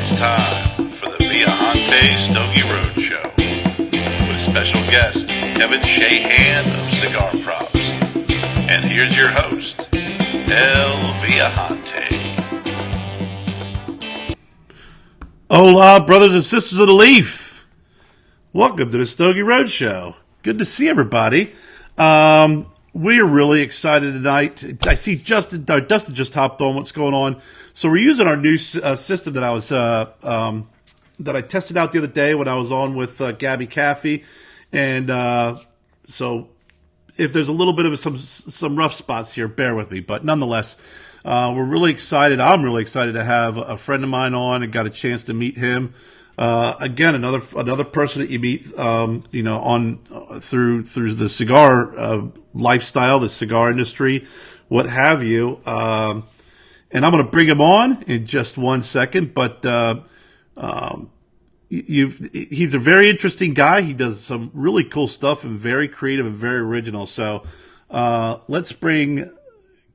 It's time for the Viajante Stogie Road Show with special guest Kevin Shahan of CigarProp. And here's your host, El Viajante. Hola, brothers and sisters of the Leaf. Welcome to the Stogie Road Show. Good to see everybody. We're really excited tonight. I see Dustin just hopped on. What's going on? So we're using our new system that I tested out the other day when I was on with Gabby Caffey, and so if there's a little bit of some rough spots here, bear with me. But nonetheless, we're really excited. I'm really excited to have a friend of mine on and got a chance to meet him. Again, another person that you meet, through the cigar lifestyle, the cigar industry, what have you. And I'm going to bring him on in just 1 second, but he's a very interesting guy. He does some really cool stuff and very creative and very original. So let's bring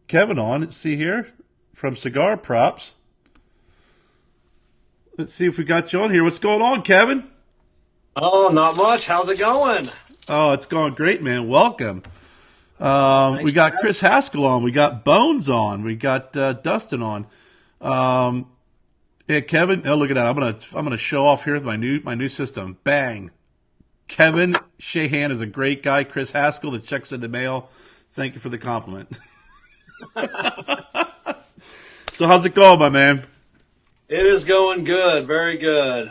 Kevin on. Let's see here from CigarProp. Let's see if we got you on here. What's going on, Kevin? Oh, not much. How's it going? Oh, it's going great, man. Welcome. We got Chris Haskell on. We got Bones on. We got Dustin on. Hey, Kevin. Oh, look at that. I'm gonna show off here with my new system. Bang. Kevin Shahan is a great guy. Chris Haskell that checks in the mail. Thank you for the compliment. So how's it going, my man? It is going good. Very good.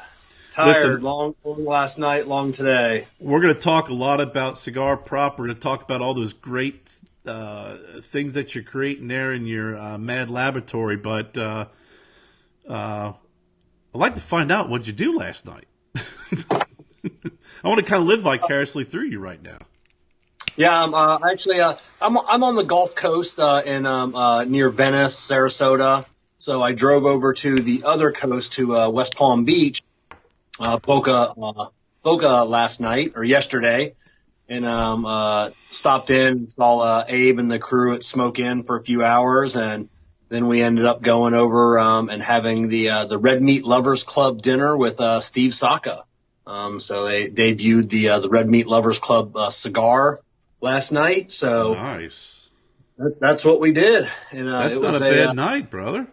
Tired. Long last night, long today. We're going to talk a lot about CigarProp. We're going to talk about all those great things that you're creating there in your mad laboratory. But I'd like to find out what you do last night. I want to kind of live vicariously through you right now. Yeah, I'm on the Gulf Coast in near Venice, Sarasota. So I drove over to the other coast to West Palm Beach. Boca last night or yesterday, and stopped in, saw Abe and the crew at Smoke Inn for a few hours, and then we ended up going over and having the Red Meat Lovers Club dinner with Steve Saka. So they debuted the Red Meat Lovers Club cigar last night. So nice. That's what we did. And that's not a bad night, brother.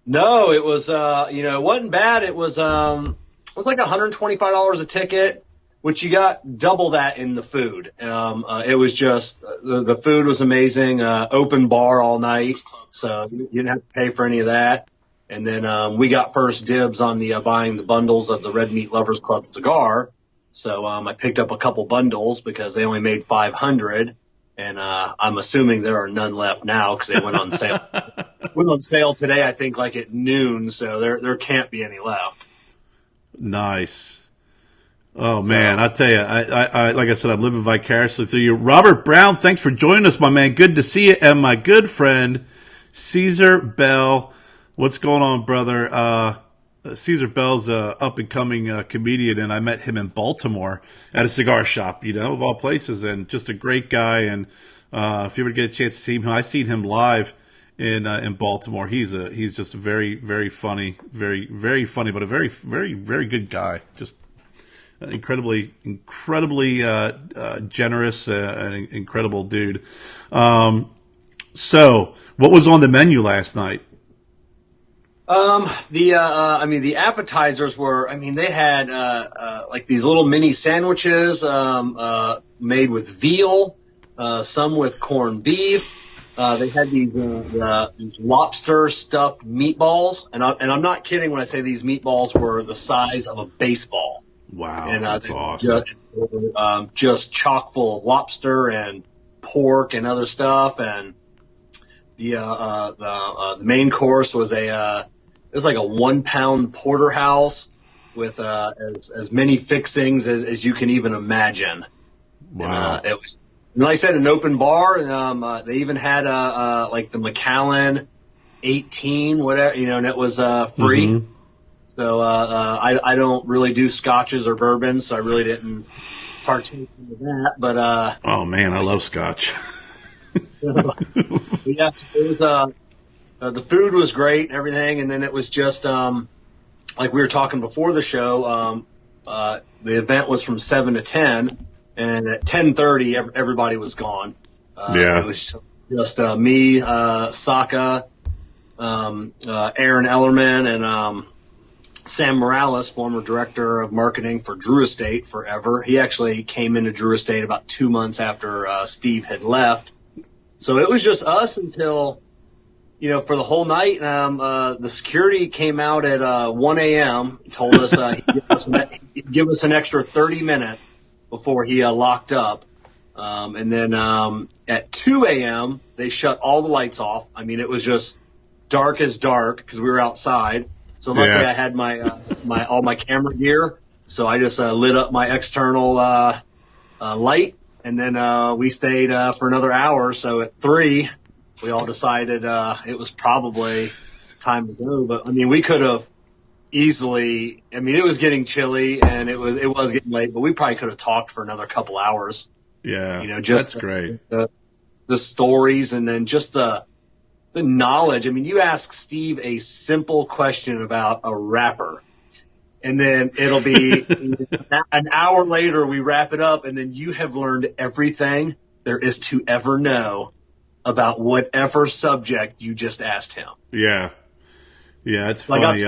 No, it was it wasn't bad. It was like $125 a ticket, which you got double that in the food. It was just the food was amazing. Open bar all night, so you didn't have to pay for any of that. And then we got first dibs on the buying the bundles of the Red Meat Lovers Club cigar. So I picked up a couple bundles because they only made 500, and I'm assuming there are none left now because they went on sale. Went on sale today, I think, like at noon. So there can't be any left. Nice. Oh man, I tell you, I like I said, I'm living vicariously through you. Robert Brown, thanks for joining us, my man. Good to see you. And my good friend Caesar Bell. What's going on, brother? Caesar Bell's a up and coming comedian, and I met him in Baltimore at a cigar shop, of all places, and just a great guy. And if you ever get a chance to see him, I seen him live in Baltimore. He's just a very, very funny, very, very funny, but a very, very, very good guy. Just incredibly generous, an incredible dude. So what was on the menu last night? The appetizers were, they had, like these little mini sandwiches, made with veal, some with corned beef. They had these lobster stuffed meatballs, and I'm not kidding when I say these meatballs were the size of a baseball. Wow, and that's awesome. Just chock full of lobster and pork and other stuff, and the main course was it was like a 1 pound porterhouse with as many fixings as you can even imagine. Wow. And, it was, like I said, an open bar, and they even had like the Macallan 18, whatever, and it was free. Mm-hmm. So I don't really do scotches or bourbons, so I really didn't partake in that. But oh man, I love scotch. Yeah, it was the food was great and everything, and then it was just like we were talking before the show, the event was from 7 to 10, and at 10:30, everybody was gone. Yeah. It was just me, Saka, Aaron Ellerman, and Sam Morales, former director of marketing for Drew Estate forever. He actually came into Drew Estate about 2 months after Steve had left. So it was just us until, for the whole night. The security came out at 1 a.m., told us he'd give us an extra 30 minutes before he locked up. And then at 2 a.m., they shut all the lights off. I mean, it was just dark as dark because we were outside. So luckily I had all my camera gear. So I just lit up my external light, and then we stayed for another hour. So at 3, we all decided it was probably time to go. But I mean, we could have easily. I mean, it was getting chilly and it was getting late, but we probably could have talked for another couple hours. Yeah, just that's great. The stories, and then just the knowledge. I mean, you ask Steve a simple question about a wrapper, and then it'll be an hour later we wrap it up, and then you have learned everything there is to ever know about whatever subject you just asked him. Yeah, it's funny.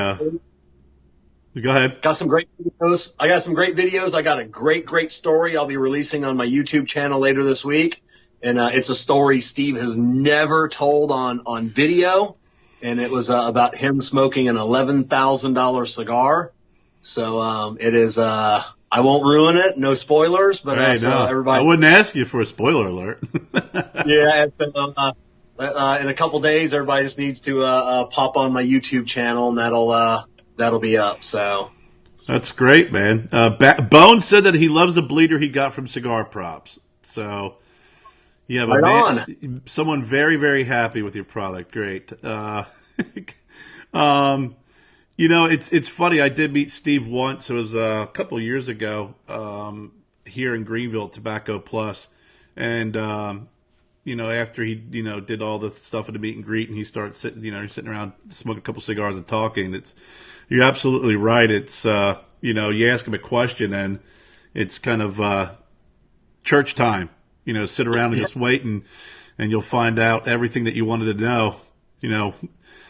Go ahead. Got some great videos. I got some great videos. I got a great story I'll be releasing on my YouTube channel later this week. And it's a story Steve has never told on video. And it was about him smoking an $11,000 cigar. So it is I won't ruin it. No spoilers. But everybody, I wouldn't ask you for a spoiler alert. Yeah. In a couple days, everybody just needs to pop on my YouTube channel, and that'll be up. So that's great, man. Bone said that he loves the bleeder he got from Cigar So you have someone very, very happy with your product. Great. It's funny. I did meet Steve once. It was a couple of years ago here in Greenville at Tobacco Plus, and after he did all the stuff at the meet and greet, and he starts sitting around smoking a couple cigars and talking. You're absolutely right. It's you ask him a question and it's kind of church time. Sit around and just wait, and you'll find out everything that you wanted to know.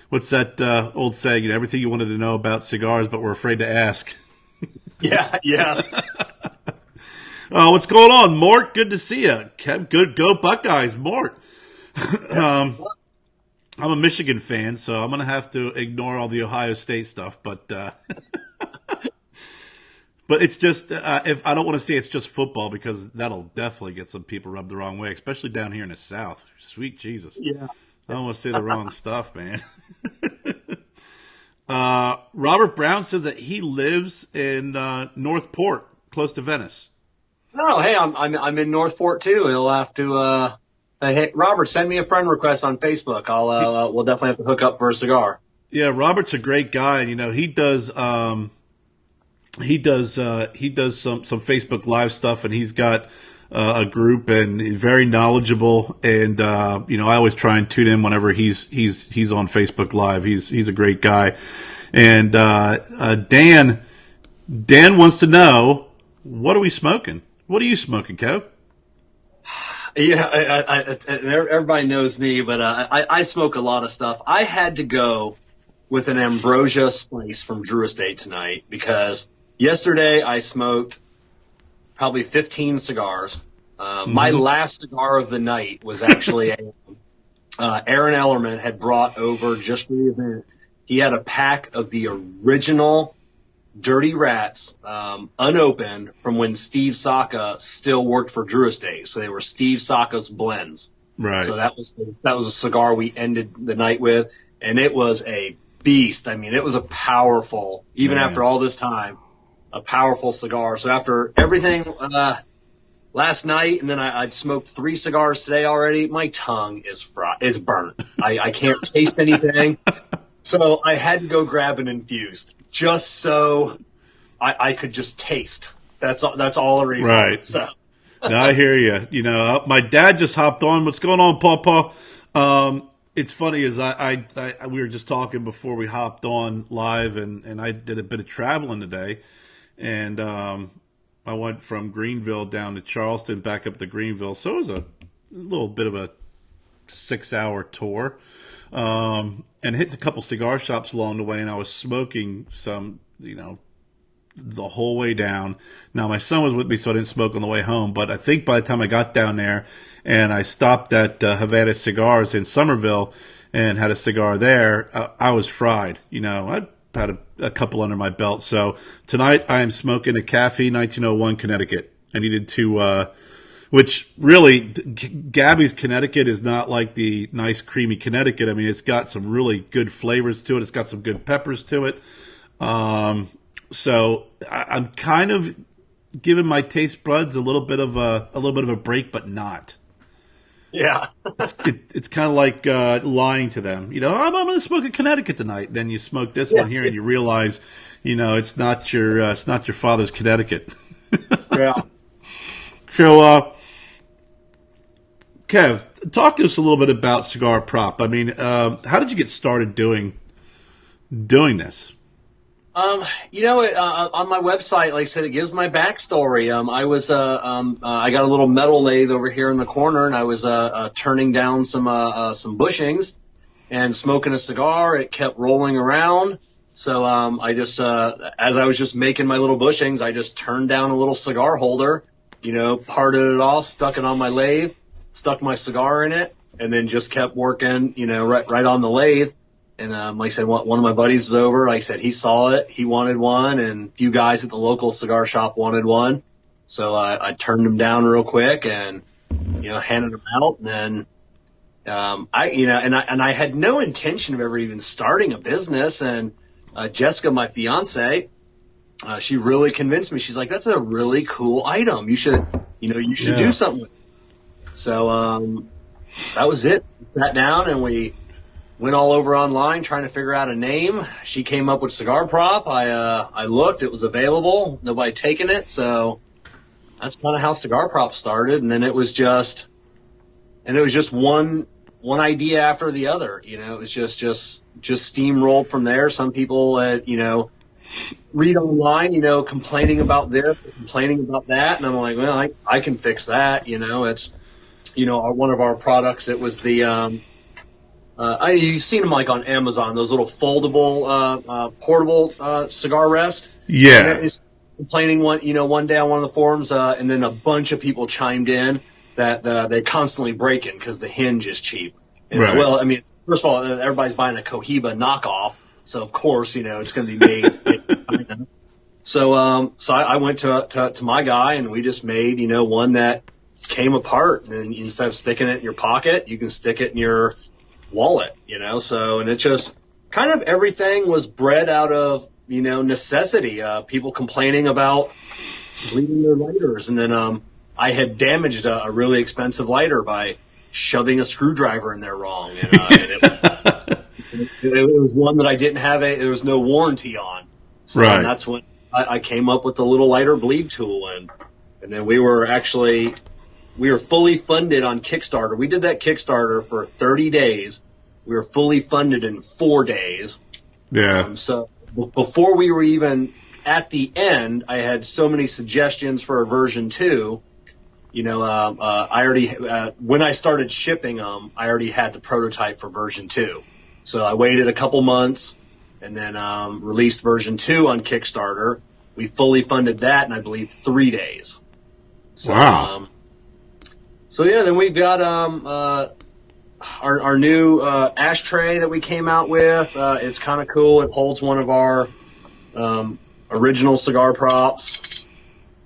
What's that old saying? Everything you wanted to know about cigars, but we're afraid to ask. Yeah. What's going on, Mort? Good to see you. Good, go Buckeyes, Mort. I'm a Michigan fan, so I'm going to have to ignore all the Ohio State stuff. But but it's just if I don't want to say it's just football, because that'll definitely get some people rubbed the wrong way, especially down here in the South. Sweet Jesus. Yeah. I don't want to say the wrong stuff, man. Robert Brown says that he lives in Northport, close to Venice. Oh, hey, I'm in Northport too. He'll have to. Hey, Robert, send me a friend request on Facebook. We'll definitely have to hook up for a cigar. Yeah, Robert's a great guy, and he does some Facebook Live stuff, and he's got a group, and he's very knowledgeable. And I always try and tune in whenever he's on Facebook Live. He's a great guy. And Dan wants to know, what are we smoking? What are you smoking, Kev? Yeah, everybody knows me, but I smoke a lot of stuff. I had to go with an Ambrosia Spice from Drew Estate tonight, because yesterday I smoked probably 15 cigars. My last cigar of the night was actually Aaron Ellerman had brought over just for the event. He had a pack of the original Dirty Rats, unopened, from when Steve Saka still worked for Drew Estate. So they were Steve Saka's blends. Right. So that was a cigar we ended the night with, and it was a beast. I mean, it was a powerful, even after all this time, a powerful cigar. So after everything last night, and then I'd smoked 3 cigars today already, my tongue is fried. It's burnt. I can't taste anything. So I had to go grab an infused, just so I could just taste. That's all the reason. Right. So. No, I hear you. My dad just hopped on. What's going on, Pawpaw? it's funny is we were just talking before we hopped on live, and I did a bit of traveling today, and I went from Greenville down to Charleston, back up to Greenville, so it was a little bit of a 6-hour tour, and hit a couple cigar shops along the way, and I was smoking some, the whole way down. Now, my son was with me, so I didn't smoke on the way home, but I think by the time I got down there and I stopped at Havana Cigars in Somerville and had a cigar there, I was fried. I had a couple under my belt. So tonight I am smoking a Caffey 1901 Connecticut. I needed to, which really, Gabby's Connecticut is not like the nice creamy Connecticut. I mean, it's got some really good flavors to it. It's got some good peppers to it. So I'm kind of giving my taste buds a little bit of a break, but not. Yeah, it's kind of like lying to them. I'm going to smoke a Connecticut tonight. Then you smoke this one here, and you realize, it's not your father's Connecticut. Yeah. So, Kev, talk to us a little bit about CigarProp. I mean, how did you get started doing this? On my website, like I said, it gives my backstory. I got a little metal lathe over here in the corner, and I was turning down some bushings and smoking a cigar. It kept rolling around, so I just as I was just making my little bushings, I just turned down a little cigar holder, parted it off, stuck it on my lathe, stuck my cigar in it, and then just kept working, right on the lathe. And like I said, one of my buddies was over. Like I said, he saw it. He wanted one, and a few guys at the local cigar shop wanted one. So I turned them down real quick and, handed them out. And then I had no intention of ever even starting a business. And Jessica, my fiance, she really convinced me. She's like, "That's a really cool item. You should do something with it." So that was it. We sat down and we went all over online trying to figure out a name. She came up with CigarProp. I looked, it was available. Nobody taken it, so that's kind of how CigarProp started. And then it was just one idea after the other. It was just steamrolled from there. Some people read online, complaining about this, complaining about that, and I'm like, well, I can fix that. It's one of our products. It was the you've seen them like on Amazon, those little foldable, portable cigar rest. Yeah. And complaining one day on one of the forums, and then a bunch of people chimed in that they're constantly breaking because the hinge is cheap. And, right. Well, I mean, first of all, everybody's buying a Cohiba knockoff, so of course, it's going to be made. So I went to my guy, and we just made, one that came apart, and instead of sticking it in your pocket, you can stick it in your wallet, so, and it just kind of everything was bred out of, necessity, people complaining about bleeding their lighters. And then, I had damaged a really expensive lighter by shoving a screwdriver in there wrong. And it was one that I didn't have there was no warranty on. So right. That's when I came up with the little lighter bleed tool. And then we were fully funded on Kickstarter. We did that Kickstarter for 30 days. We were fully funded in 4 days. Yeah. So before we were even at the end, I had so many suggestions for a version 2. I already, when I started shipping them, I already had the prototype for version 2. So I waited a couple months and then released version 2 on Kickstarter. We fully funded that in, I believe, 3 days. So, wow. So yeah, then we've got our new ashtray that we came out with. It's kind of cool. It holds one of our original cigar props.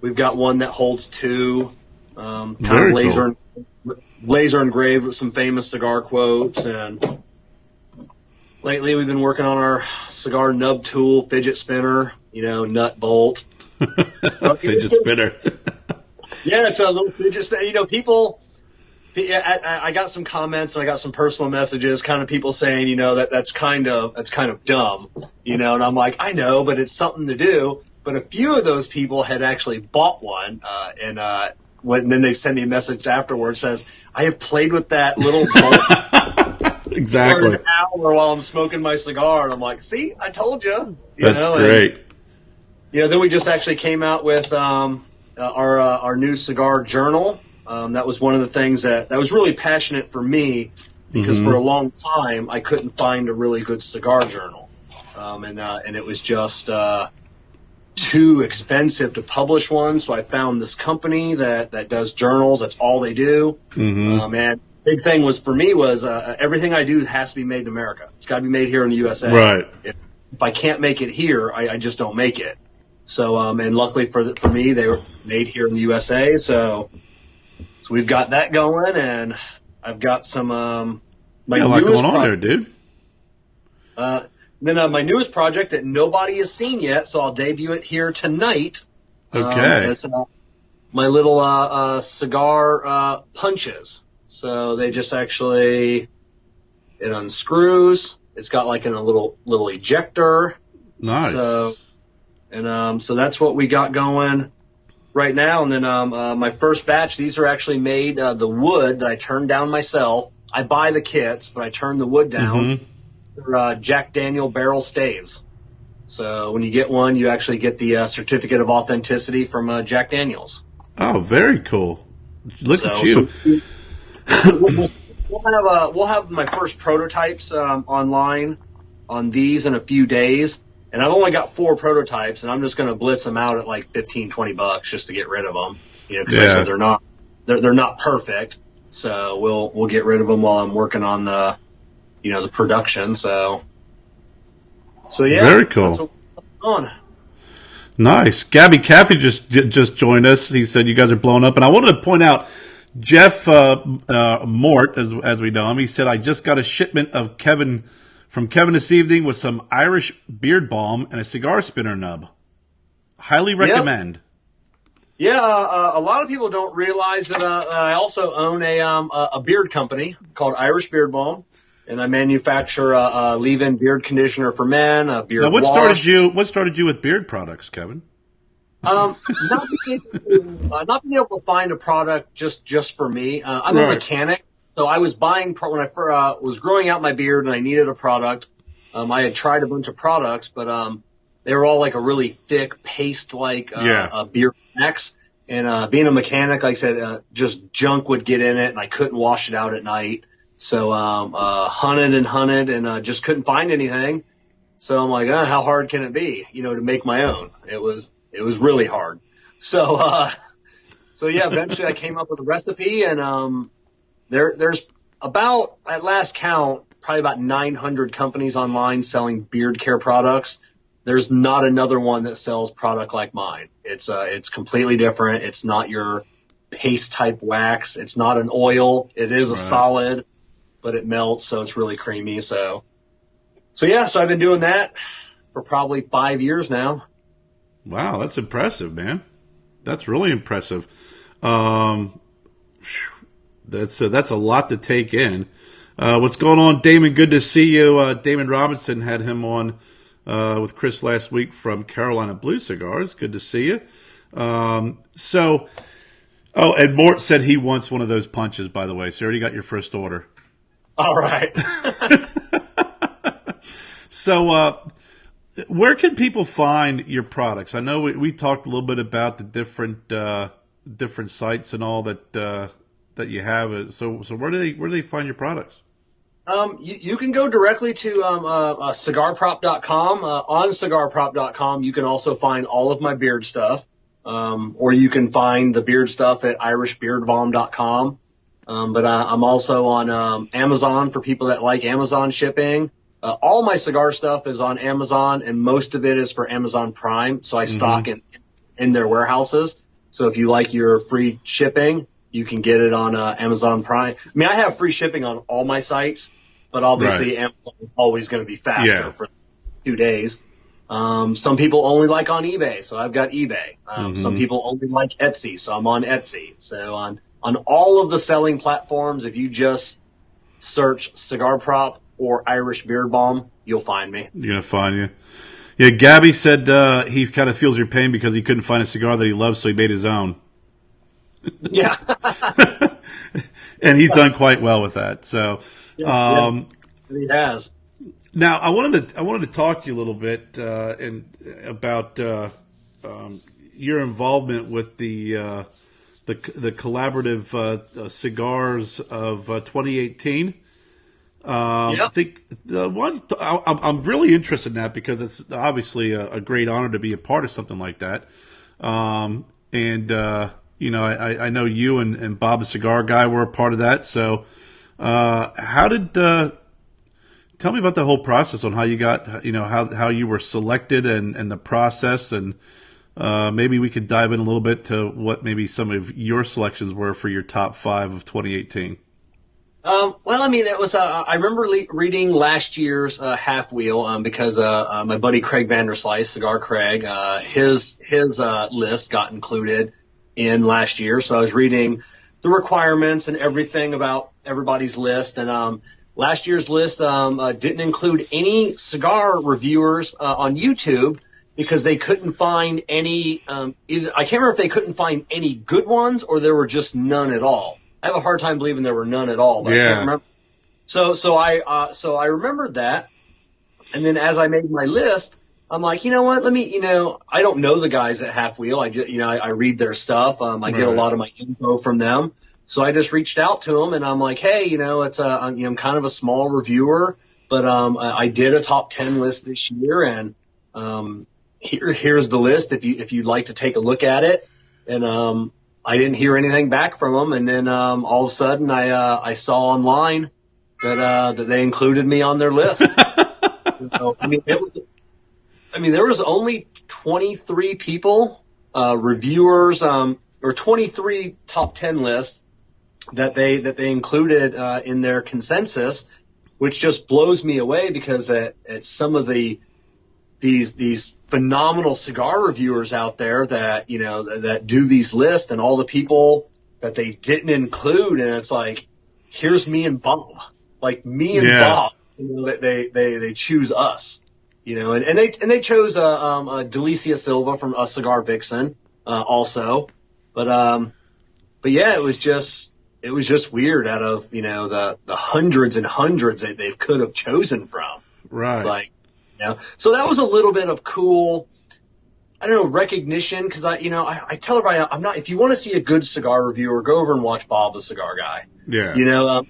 We've got one that holds 2, kind of laser engraved with some famous cigar quotes. And lately we've been working on our cigar nub tool, fidget spinner, nut bolt. Fidget spinner. Yeah, it's a little fidget spinner. People, I got some comments and I got some personal messages, kind of people saying, that's kind of dumb, and I'm like, I know, but it's something to do. But a few of those people had actually bought one, and then they send me a message afterwards says, I have played with that little bolt Exactly. For an hour while I'm smoking my cigar, and I'm like, see, I told you. That's great. And, then we just actually came out with our new cigar journal. That was one of the things that was really passionate for me, because for a long time I couldn't find a really good cigar journal, and it was just too expensive to publish one. So I found this company that does journals. That's all they do. And big thing was for me was everything I do has to be made in America. It's got to be made here in the USA. Right. If I can't make it here, I just don't make it. So and luckily for me, they were made here in the USA. So we've got that going, and I've got some my newest going on there, dude. Then my newest project that nobody has seen yet, so I'll debut it here tonight. Okay. It's my little cigar punches. So they just actually, it unscrews. It's got like a little ejector. Nice. So that's what we got going right now. And then my first batch, these are actually made, the wood that I turned down myself. I buy the kits, but I turn the wood down. They're Jack Daniel barrel staves. So when you get one, you actually get the certificate of authenticity from Jack Daniels. Oh, very cool. Look at you. We'll have my first prototypes online on these in a few days. And I've only got 4 prototypes, and I'm just going to blitz them out at like $15-20 just to get rid of them. Because like I said, they're not perfect. So we'll get rid of them while I'm working on the production. So yeah, very cool. That's what's going on. Nice. Gabby Caffey just joined us. He said you guys are blowing up, and I wanted to point out Jeff Mort, as we know him. He said I just got a shipment of from Kevin this evening with some Irish beard balm and a cigar spinner nub. Highly recommend. Yeah, a lot of people don't realize that I also own a beard company called Irish Beard Balm, and I manufacture a leave-in beard conditioner for men, a beard wash. What started you with beard products, Kevin? Not being able to find a product just for me. I'm a mechanic. So I was buying when I was growing out my beard and I needed a product. I had tried a bunch of products, but they were all like a really thick paste-like beard wax. And being a mechanic, like I said, just junk would get in it, and I couldn't wash it out at night. So hunted and just couldn't find anything. So I'm like, how hard can it be, to make my own? It was really hard. So yeah, eventually I came up with a recipe, and there's about, at last count, probably about 900 companies online selling beard care products. There's not another one that sells product like mine. It's completely different. It's not your paste type wax. It's not an oil. It is a solid, but it melts, so it's really creamy. So I've been doing that for probably 5 years now. Wow, that's impressive, man. That's really impressive. That's a lot to take in. What's going on, Damon? Good to see you. Damon Robinson had him on with Chris last week from Carolina Blue Cigars. Good to see you. And Mort said he wants one of those punches, by the way. So you already got your first order. All right. So where can people find your products? I know we talked a little bit about the different sites and all that you have. So where do they find your products? You can go directly to CigarProp.com. On CigarProp.com, you can also find all of my beard stuff, or you can find the beard stuff at IrishBeardBalm.com. But I'm also on Amazon for people that like Amazon shipping. All my cigar stuff is on Amazon, and most of it is for Amazon Prime. So I stock it in their warehouses. So if you like your free shipping, you can get it on Amazon Prime. I mean, I have free shipping on all my sites, but obviously Amazon is always going to be faster for 2 days. Some people only like on eBay, so I've got eBay. Some people only like Etsy, so I'm on Etsy. So on all of the selling platforms, if you just search Cigar Prop or Irish Beard Balm, you'll find me. You're going to find you. Yeah, Gabby said he kind of feels your pain because he couldn't find a cigar that he loves, so he made his own. Yeah. And he's done quite well with that. So, He has. Now, I wanted to talk to you a little bit about your involvement with the collaborative cigars of 2018. I think I'm really interested in that because it's obviously a great honor to be a part of something like that. I know you and Bob the Cigar Guy were a part of that. So, tell me about the whole process on how you got, how you were selected and the process, and maybe we could dive in a little bit to what maybe some of your selections were for your top 5 of 2018. It was, I remember reading last year's, Half Wheel, because, my buddy Craig Vanderslice, Cigar Craig, his list got included in last year. So I was reading the requirements and everything about everybody's list. And, last year's list, didn't include any cigar reviewers, on YouTube because they couldn't find any, I can't remember if they couldn't find any good ones or there were just none at all. I have a hard time believing there were none at all, but I can't remember. So I remembered that. And then as I made my list, I'm like, you know what? Let me, I don't know the guys at Half Wheel. I read their stuff. I get a lot of my info from them. So I just reached out to them and I'm like, hey, I'm kind of a small reviewer, but, I did a top 10 list this year and, here's the list if you'd like to take a look at it. And, I didn't hear anything back from them, and then all of a sudden I saw online that they included me on their list. There was only 23 people, reviewers, or 23 top 10 lists that they included in their consensus, which just blows me away because at some of these phenomenal cigar reviewers out there that, that do these lists and all the people that they didn't include. And it's like, here's me and Bob, Bob, they choose us, and they chose, Delicia Silva from Cigar Vixen, also. But yeah, it was just weird out of, the hundreds and hundreds that they could have chosen from. Right. It's like, so that was a little bit of cool, recognition. Cause I tell everybody, if you want to see a good cigar reviewer, go over and watch Bob the Cigar Guy. Yeah.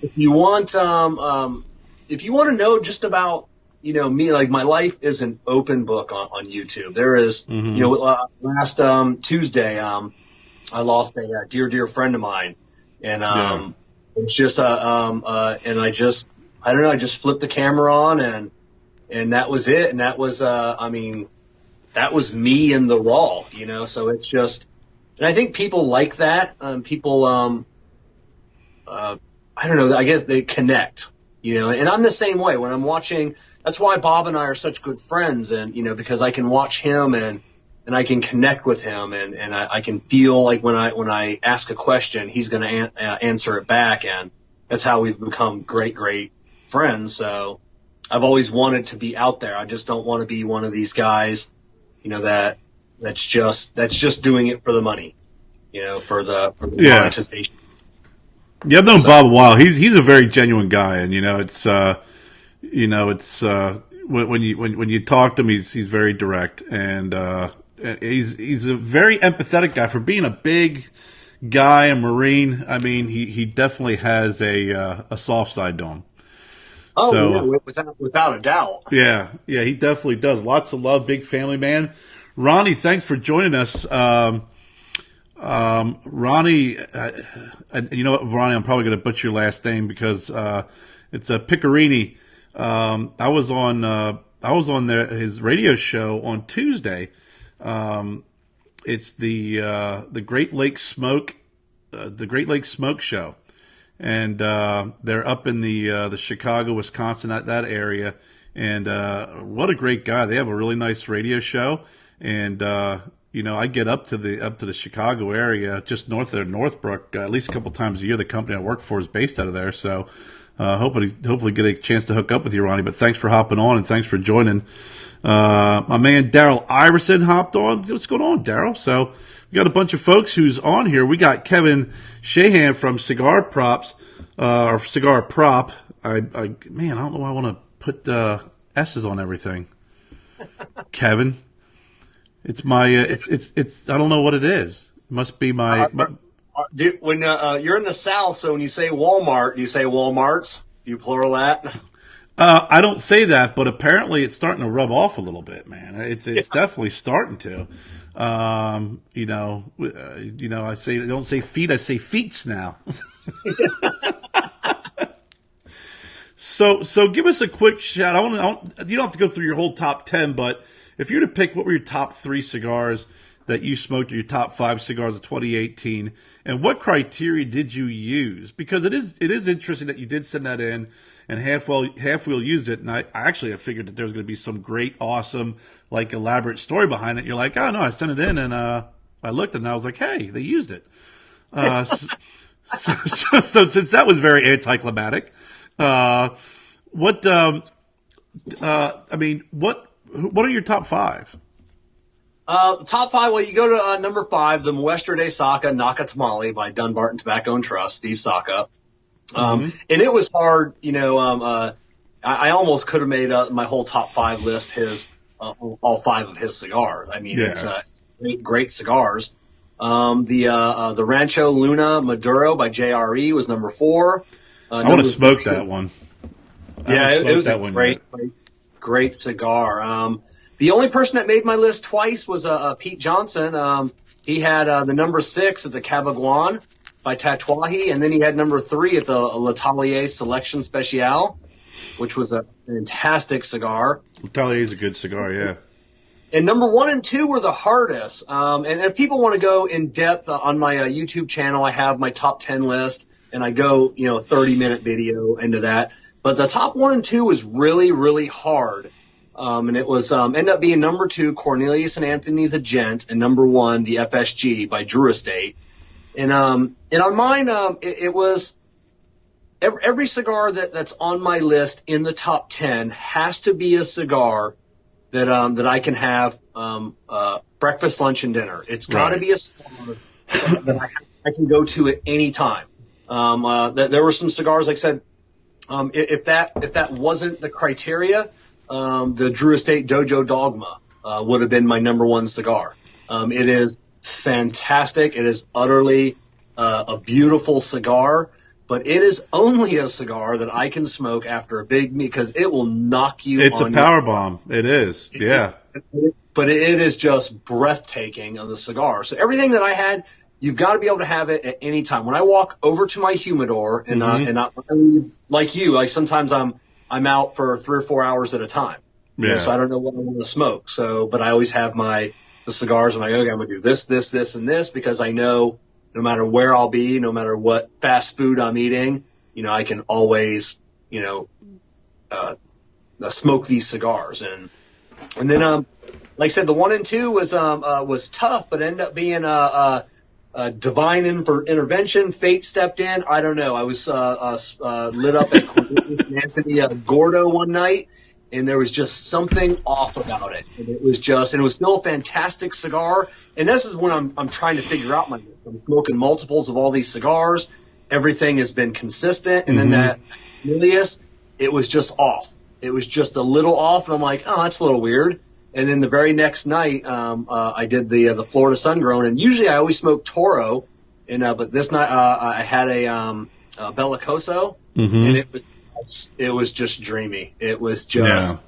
If you want to know just about, me, like my life is an open book on YouTube. There is, last, Tuesday, I lost a dear friend of mine and, it's just, and I just flipped the camera on and that was it. And that was, that was me in the raw, so it's just, and I think people like that. People, I guess they connect, and I'm the same way when I'm watching. That's why Bob and I are such good friends. And, because I can watch him and I can connect with him and I can feel like when I ask a question, he's going to answer it back. And that's how we've become great friends. So, I've always wanted to be out there. I just don't want to be one of these guys, that's just doing it for the money, for the monetization. Yeah, I've known Bob a while. He's a very genuine guy, and it's when you talk to him, he's very direct, and he's a very empathetic guy for being a big guy, a Marine. I mean, he definitely has a soft side to him. Oh, so, yeah, without a doubt. Yeah, he definitely does. Lots of love, big family man. Ronnie, thanks for joining us. Ronnie, you know what, Ronnie, I'm probably going to butcher your last name because it's a Picarini. I was on his radio show on Tuesday. It's the Great Lakes Smoke Show. And they're up in the Chicago, Wisconsin, that area. And what a great guy! They have a really nice radio show. And I get up to the Chicago area, just north of there, Northbrook, at least a couple times a year. The company I work for is based out of there. So hopefully get a chance to hook up with you, Ronnie. But thanks for hopping on and thanks for joining. My man Daryl Iverson hopped on. What's going on, Daryl? So we got a bunch of folks who's on here. We got Kevin Shahan from CigarProp, man, I don't know why I want to put S's on everything. Kevin, it's my it's I don't know what it is. It must be my. When you're in the South, so when you say Walmart, do you say Walmarts? Do you plural that? I don't say that, but apparently it's starting to rub off a little bit, man. It's definitely starting to. I don't say feet, I say feets now. So give us a quick shout. You don't have to go through your whole top 10, but if you were to pick, what were your top 3 cigars that you smoked, or your top 5 cigars of 2018, and what criteria did you use? Because it is interesting that you did send that in, and Half Wheel used it, and I actually figured that there was going to be some great, awesome, like, elaborate story behind it. You're like, oh no, I sent it in, and I looked, and I was like, hey, they used it. So since that was very anticlimactic, what are your top 5? The top 5, well, you go to number 5, the Muestra de Saka Naka Tamale by Dunbarton Tobacco and Trust, Steve Saka. And it was hard, I almost could have made my whole top 5 list all 5 of his cigars. I mean, It's great cigars. The Rancho Luna Maduro by JRE was number 4. I want to smoke that one. Yeah, it was a great cigar. The only person that made my list twice was Pete Johnson. He had the number 6 at the Cabaguan by Tatuaje, and then he had number 3 at the L'Atelier Selection Speciale, which was a fantastic cigar. L'Atelier is a good cigar, yeah. And number 1 and 2 were the hardest. And if people want to go in depth on my YouTube channel, I have my top 10 list, and I go, 30-minute video into that. But the top 1 and 2 was really, really hard. And it was ended up being number 2, Cornelius and Anthony the Gent, and number 1, the FSG by Drew Estate. And on mine, it was every cigar that's on my list in the top 10 has to be a cigar that I can have breakfast, lunch, and dinner. It's got to be a cigar that I can go to at any time. There were some cigars, like I said, if that wasn't the criteria, the Drew Estate Dojo Dogma would have been my number 1 cigar. It is fantastic. It is utterly a beautiful cigar, but it is only a cigar that I can smoke after a big meal because it will knock you. It's a power bomb. It is, yeah. But it is just breathtaking on the cigar. So everything that I had, you've got to be able to have it at any time. When I walk over to my humidor and I leave, like you, sometimes I'm out for 3 or 4 hours at a time. Yeah. So I don't know what I want to smoke. But I always have the cigars. I'm like, okay, I'm going to do this, this, this, and this, because I know no matter where I'll be, no matter what fast food I'm eating, I can always, smoke these cigars. And then, like I said, the 1 and 2 was tough, but ended up being divine intervention. Fate stepped in. I don't know. I was lit up at Cornelius and Anthony Gordo one night, and there was just something off about it. And it was still a fantastic cigar. And this is when I'm trying to figure out I'm smoking multiples of all these cigars. Everything has been consistent. And then that Cornelius, it was just off. It was just a little off. And I'm like, oh, that's a little weird. And then the very next night, I did the Florida Sun Grown. And usually I always smoke Toro. But this night, I had a Bellicoso, and it was just dreamy. It was just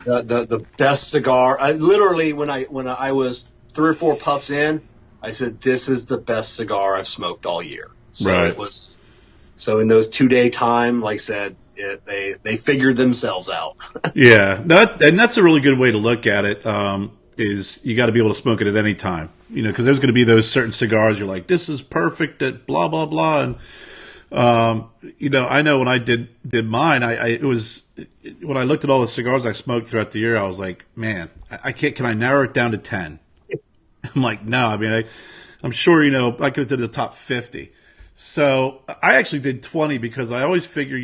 the best cigar. I literally, when I was 3 or 4 puffs in, I said, "This is the best cigar I've smoked all year." So it was. So in those 2-day time, like I said, they figured themselves out. Yeah, and that's a really good way to look at it. Is you got to be able to smoke it at any time, because there's going to be those certain cigars you're like, this is perfect at blah blah blah, and I know when I did mine, it was when I looked at all the cigars I smoked throughout the year, I was like, man, I can't. Can I narrow it down to 10? I'm like, no. I mean, I'm sure I could have did the top 50. So I actually did 20 because I always figure,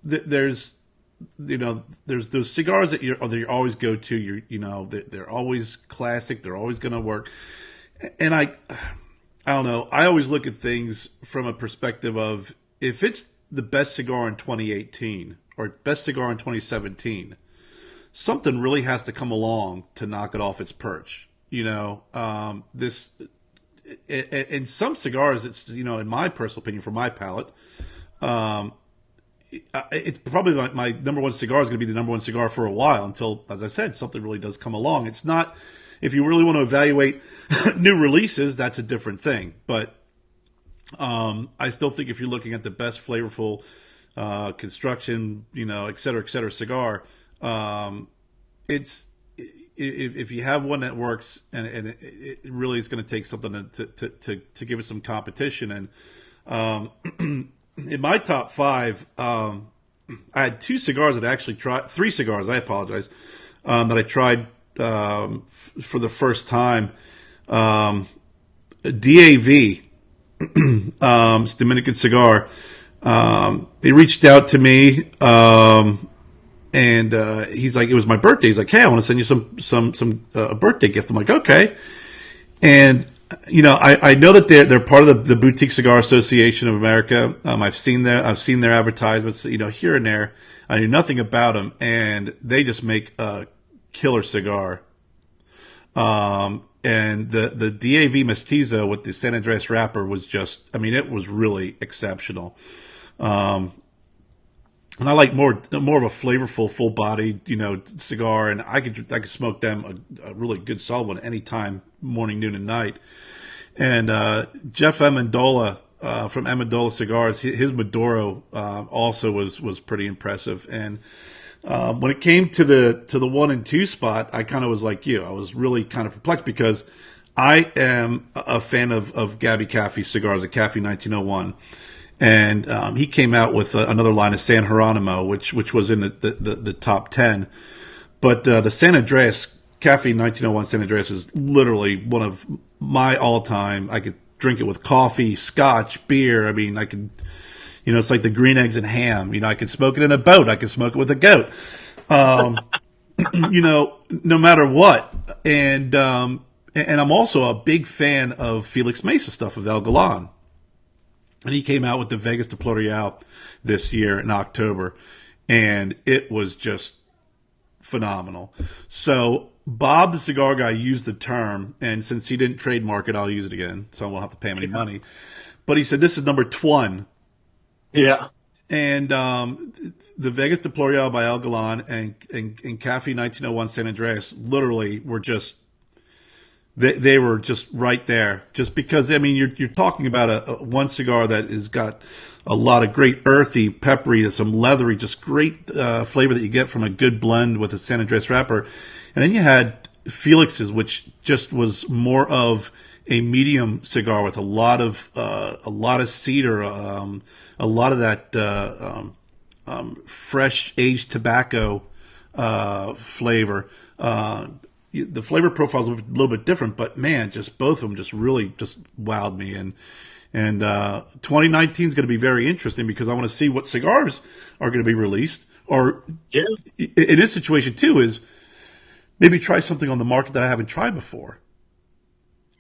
there's those cigars that you always go to. They're always classic. They're always going to work. And I don't know. I always look at things from a perspective of if it's the best cigar in 2018 or best cigar in 2017, something really has to come along to knock it off its perch. This in some cigars, it's, in my personal opinion, for my palate, it's probably my number one cigar is going to be the number one cigar for a while until, as I said, something really does come along. It's not, if you really want to evaluate new releases, that's a different thing. But I still think if you're looking at the best flavorful construction, et cetera, cigar, it's if you have one that works, and it really is going to take something to give it some competition. And in my top five, I had two cigars that I actually tried, three cigars, I apologize, that I tried for the first time. DAV, it's Dominican cigar. They reached out to me, and he's like, it was my birthday. He's like, hey, I want to send you some birthday gift. I'm like, okay. And I know that they're part of the Boutique Cigar Association of America. I've seen their advertisements, here and there. I knew nothing about them, and they just make a killer cigar. And the DAV Mestizo with the San Andreas wrapper was just, it was really exceptional. And I like more of a flavorful, full bodied, cigar, and I could smoke them a really good solid one anytime, morning, noon, and night. And Jeff Amendola from Amendola Cigars, his Maduro also was pretty impressive. And when it came to the 1 and 2 spot, I kind of was like you. I was really kind of perplexed because I am a fan of Gabby Caffey's cigars, the Caffey 1901. And he came out with another line of San Geronimo, which was in the top 10. But the San Andreas, Caffey 1901 San Andreas is literally one of my all-time. I could drink it with coffee, scotch, beer. I could, it's like the green eggs and ham. I could smoke it in a boat. I could smoke it with a goat. No matter what. And I'm also a big fan of Felix Mesa stuff, of El Galan. And he came out with the Vegas de Plurial this year in October, and it was just phenomenal. So Bob, the cigar guy, used the term, and since he didn't trademark it, I'll use it again, so I won't have to pay him any money. But he said, this is number 20. Yeah. And the Vegas de Plurial by El Galan and Caffey 1901 San Andreas literally were just, They were just right there. Just because, you're talking about a one cigar that has got a lot of great earthy, peppery, some leathery, just great flavor that you get from a good blend with a San Andreas wrapper. And then you had Felix's, which just was more of a medium cigar with a lot of cedar, a lot of that fresh aged tobacco flavor. The flavor profile is a little bit different, but man, just both of them just really just wowed me. And 2019 is going to be very interesting because I want to see what cigars are going to be released. Or in this situation too is maybe try something on the market that I haven't tried before.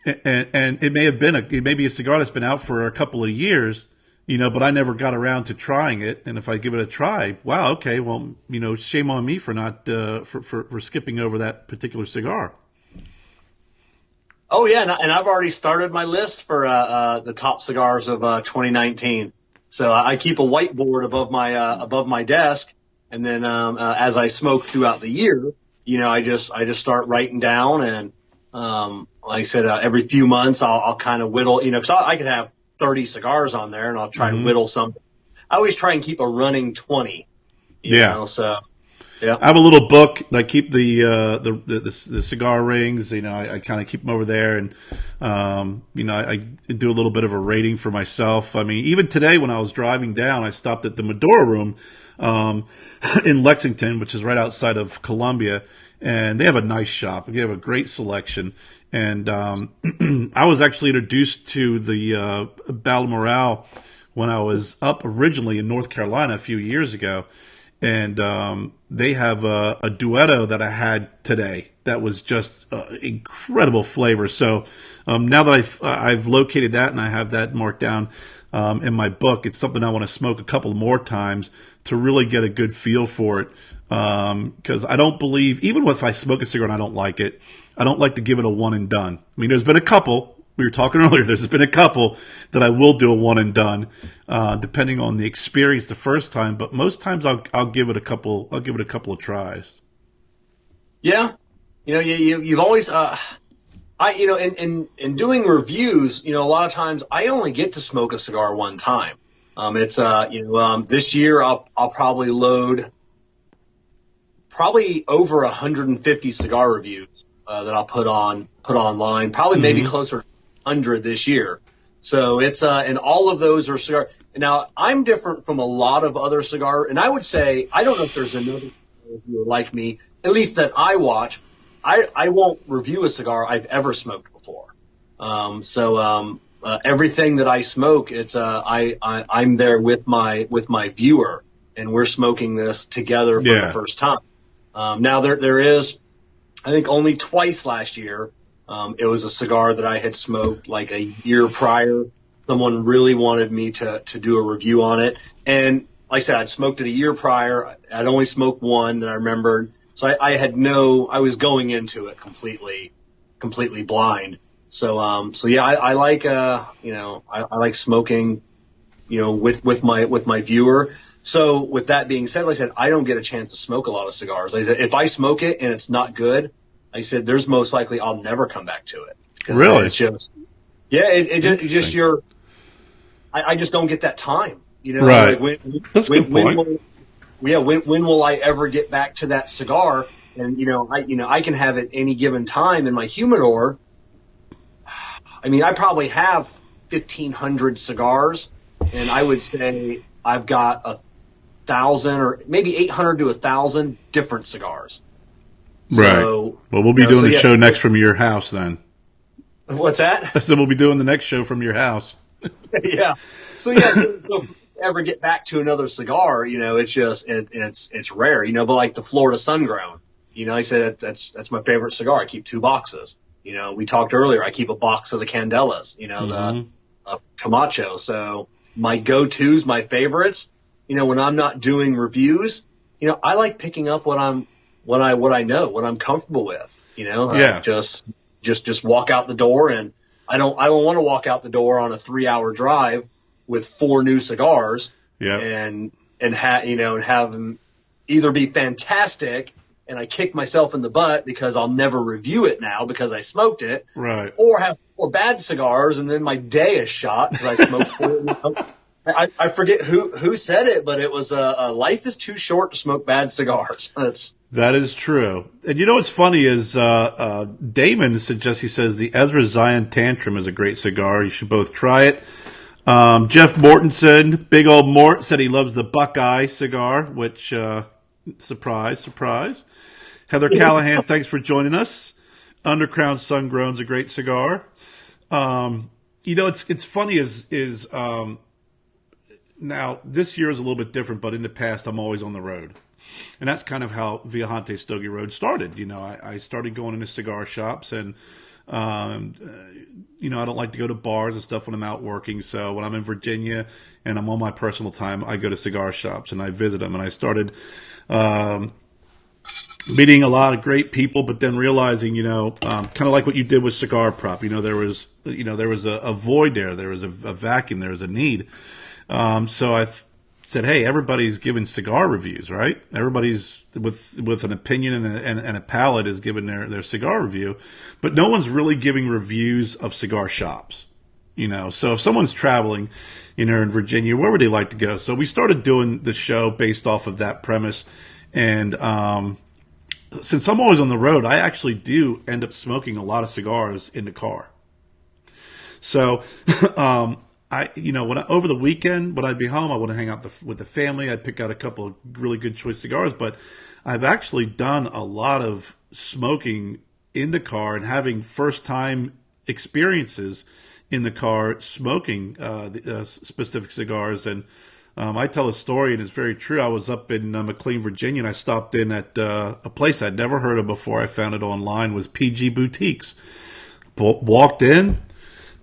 And it may be a cigar that's been out for a couple of years, but I never got around to trying it. And if I give it a try, wow, okay, well, shame on me for not for skipping over that particular cigar. Oh yeah, and I've already started my list for the top cigars of 2019. So I keep a whiteboard above my desk, and then as I smoke throughout the year, I just start writing down, and like I said, every few months I'll kind of whittle, because I could have 30 cigars on there, and I'll try to whittle some. I always try and keep a running 20. You know, so yeah. I have a little book. I keep the cigar rings. I kind of keep them over there, and I do a little bit of a rating for myself. Even today when I was driving down, I stopped at the Maduro Room in Lexington, which is right outside of Columbia, and they have a nice shop. They have a great selection. And I was actually introduced to the Balmoral when I was up originally in North Carolina a few years ago. And they have a Duetto that I had today that was just incredible flavor. So now that I've located that and I have that marked down, in my book. It's something I want to smoke a couple more times to really get a good feel for it. Because I don't believe, even if I smoke a cigar and I don't like it, I don't like to give it a one and done. I mean, there's been a couple. We were talking earlier. There's been a couple that I will do a one and done, depending on the experience the first time. But most times I'll give it a couple. I'll give it a couple of tries. Yeah, you've always in doing reviews, a lot of times I only get to smoke a cigar one time. This year I'll probably load over 150 cigar reviews that I'll put online. Probably maybe closer to 100 this year. So it's and all of those are cigar. Now I'm different from a lot of other cigar, and I would say I don't know if there's another reviewer like me, at least that I watch. I won't review a cigar I've ever smoked before. Everything that I smoke, it's I'm there with my viewer, and we're smoking this together for the first time. Now there is, I think only twice last year, it was a cigar that I had smoked like a year prior. Someone really wanted me to do a review on it. And like I said, I'd smoked it a year prior. I'd only smoked one that I remembered. So I was going into it completely blind. So yeah, I like, I like smoking, with my viewer. So with that being said, like I said, I don't get a chance to smoke a lot of cigars. Like I said, if I smoke it and it's not good, I said, there's most likely I'll never come back to it. Really? It's just, I just don't get that time, Right. Like That's a good point. When will I ever get back to that cigar? And, I can have it any given time in my humidor. I mean, I probably have 1,500 cigars, and I would say I've got 1,000 or maybe 800 to 1,000 different cigars. Right. So, well, we'll be doing the show next from your house then. What's that? I said we'll be doing the next show from your house. Yeah. So if you ever get back to another cigar, it's just it's rare, but like the Florida Sun-Grown, I said that's my favorite cigar. I keep 2 boxes. We talked earlier. I keep a box of the Candelas, the Camacho. So my go-tos, my favorites, when I'm not doing reviews, I like picking up what I know, what I'm comfortable with, just walk out the door, and I don't want to walk out the door on a 3-hour drive with 4 new cigars and have them either be fantastic and I kick myself in the butt because I'll never review it now because I smoked it, right? Or have 4 bad cigars and then my day is shot because I smoked 4. I forget who said it, but it was life is too short to smoke bad cigars. That is true. And what's funny is Damon suggests, he says the Ezra Zion Tantrum is a great cigar. You should both try it. Jeff Mortensen, big old Mort, said he loves the Buckeye cigar, which surprise. Heather Callahan, thanks for joining us. Undercrown Sun-Grown's a great cigar. It's funny is now this year is a little bit different, but in the past I'm always on the road. And that's kind of how Viajante Stogie Road started. I started going into cigar shops, and I don't like to go to bars and stuff when I'm out working. So when I'm in Virginia and I'm on my personal time, I go to cigar shops and I visit them. And I started meeting a lot of great people, but then realizing, kind of like what you did with CigarProp. There was a void there. There was a vacuum. There was a need. So I said, hey, everybody's giving cigar reviews, right? Everybody's with an opinion and a palate is giving their cigar review, but no one's really giving reviews of cigar shops, So if someone's traveling, in Virginia, where would they like to go? So we started doing the show based off of that premise, and since I'm always on the road, I actually do end up smoking a lot of cigars in the car. So. Over the weekend, when I'd be home, I would hang out with the family. I'd pick out a couple of really good choice cigars, but I've actually done a lot of smoking in the car and having first time experiences in the car smoking specific cigars. And I tell a story, and it's very true. I was up in McLean, Virginia, and I stopped in at a place I'd never heard of before. I found it online, was PG Boutiques. Walked in.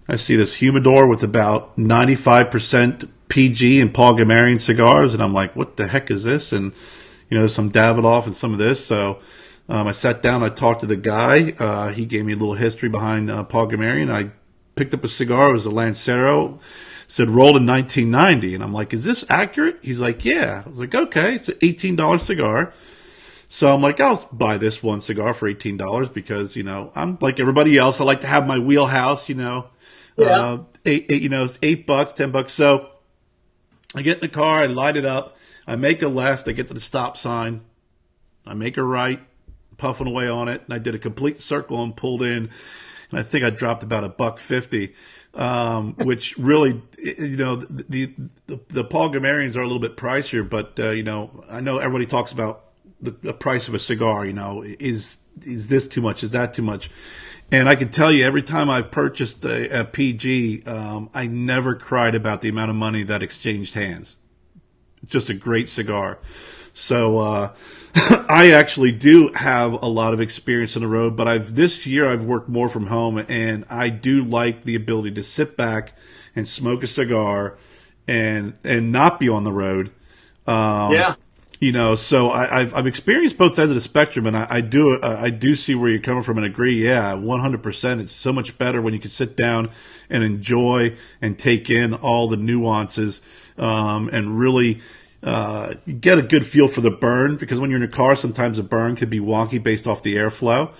I see this humidor with about 95% PG and Palmieri cigars, and I'm like, what the heck is this? And, some Davidoff and some of this. So I sat down, I talked to the guy. He gave me a little history behind Palmieri, and I picked up a cigar. It was a Lancero. Said rolled in 1990. And I'm like, is this accurate? He's like, yeah. I was like, okay, it's an $18 cigar. So I'm like, I'll buy this one cigar for $18 because, I'm like everybody else. I like to have my wheelhouse, Yeah. It's $8, $10. So I get in the car, I light it up, I make a left, I get to the stop sign, I make a right, puffing away on it, and I did a complete circle and pulled in, and I think I dropped about $1.50, which really, the Palmierians are a little bit pricier, but I know everybody talks about the price of a cigar. Is this too much? Is that too much? And I can tell you, every time I've purchased a PG, I never cried about the amount of money that exchanged hands. It's just a great cigar. So I actually do have a lot of experience on the road, but this year I've worked more from home, and I do like the ability to sit back and smoke a cigar and not be on the road. Yeah. So I've experienced both ends of the spectrum, and I do see where you're coming from and agree. Yeah, 100%. It's so much better when you can sit down and enjoy and take in all the nuances, and really get a good feel for the burn. Because when you're in a car, sometimes the burn could be wonky based off the airflow.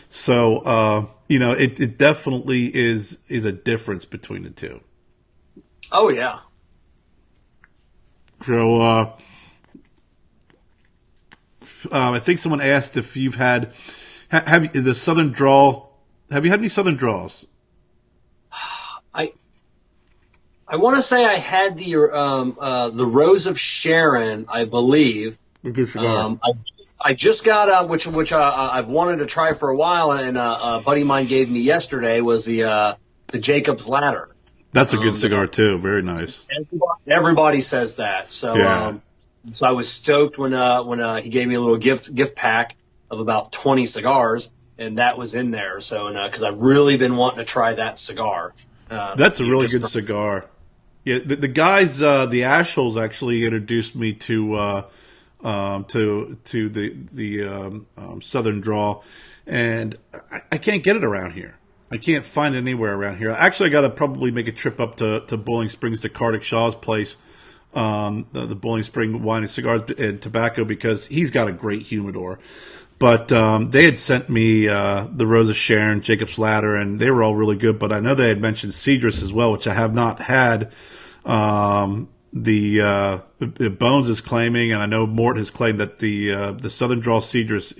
So it definitely is a difference between the two. Oh yeah. So. I think someone asked if you've had the Southern Drawl. Have you had any Southern Draws? I want to say I had the Rose of Sharon, I believe. A good cigar. I just got which I've wanted to try for a while, and a buddy of mine gave me yesterday was the Jacob's Ladder. That's a good cigar too. Very nice. Everybody says that. So. Yeah. So I was stoked when he gave me a little gift pack of about 20 cigars, and that was in there. So because I've really been wanting to try that cigar. That's a really good cigar. Yeah, the guys, the Ashholes actually introduced me to the Southern Draw, and I can't get it around here. I can't find it anywhere around here. Actually, I got to probably make a trip up to Bowling Springs to Kartik Shaw's place. The Bowling Spring Wine and Cigars and Tobacco, because he's got a great humidor. But they had sent me the Rose of Sharon, Jacob's Ladder, and they were all really good. But I know they had mentioned Cedrus as well, which I have not had. The Bones is claiming, and I know Mort has claimed that the Southern Draw Cedrus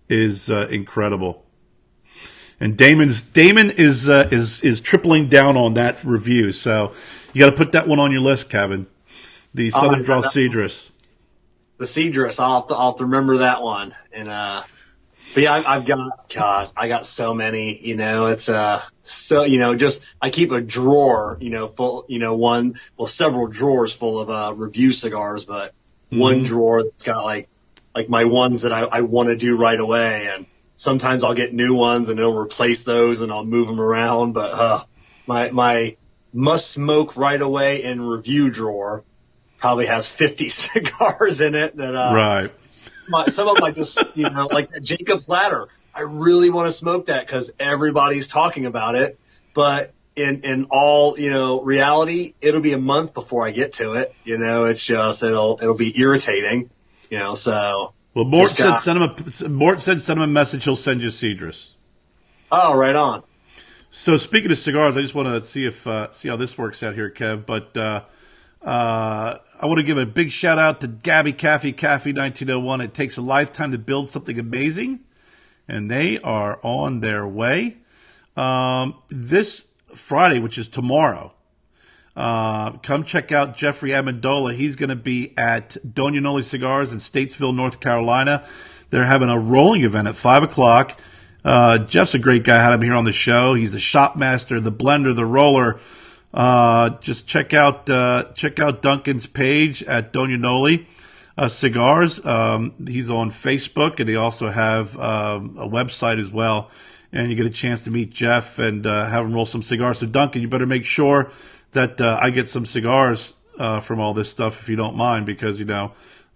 is incredible. And Damon is tripling down on that review, so you got to put that one on your list, Kevin. The Southern Draw Cedrus. The Cedrus, I'll have to remember that one. And but yeah, I got so many. It's just I keep a drawer, full, several drawers full of review cigars, but one drawer that's got like my ones that I want to do right away, and sometimes I'll get new ones and it'll replace those and I'll move them around. But my must smoke right away and review drawer probably has 50 cigars in it. That right. Some of them I just like that Jacob's Ladder. I really want to smoke that because everybody's talking about it. But in all reality, it'll be a month before I get to it. It's just it'll be irritating. So. Well, Mort said send him a message. He'll send you Cedrus. Oh, right on. So speaking of cigars, I just want to see how this works out here, Kev. But I want to give a big shout out to Gabby Caffey 1901. It takes a lifetime to build something amazing, and they are on their way. This Friday, which is tomorrow, come check out Jeffrey Amendola. He's going to be at Doña Noli Cigars in Statesville, North Carolina. They're having a rolling event at 5 o'clock. Jeff's a great guy. I had him here on the show. He's the shop master, the blender, the roller. Just check out Duncan's page at Doña Noli Cigars. He's on Facebook, and they also have a website as well. and you get a chance to meet Jeff and have him roll some cigars. So Duncan, you better make sure that I get some cigars from all this stuff if you don't mind, because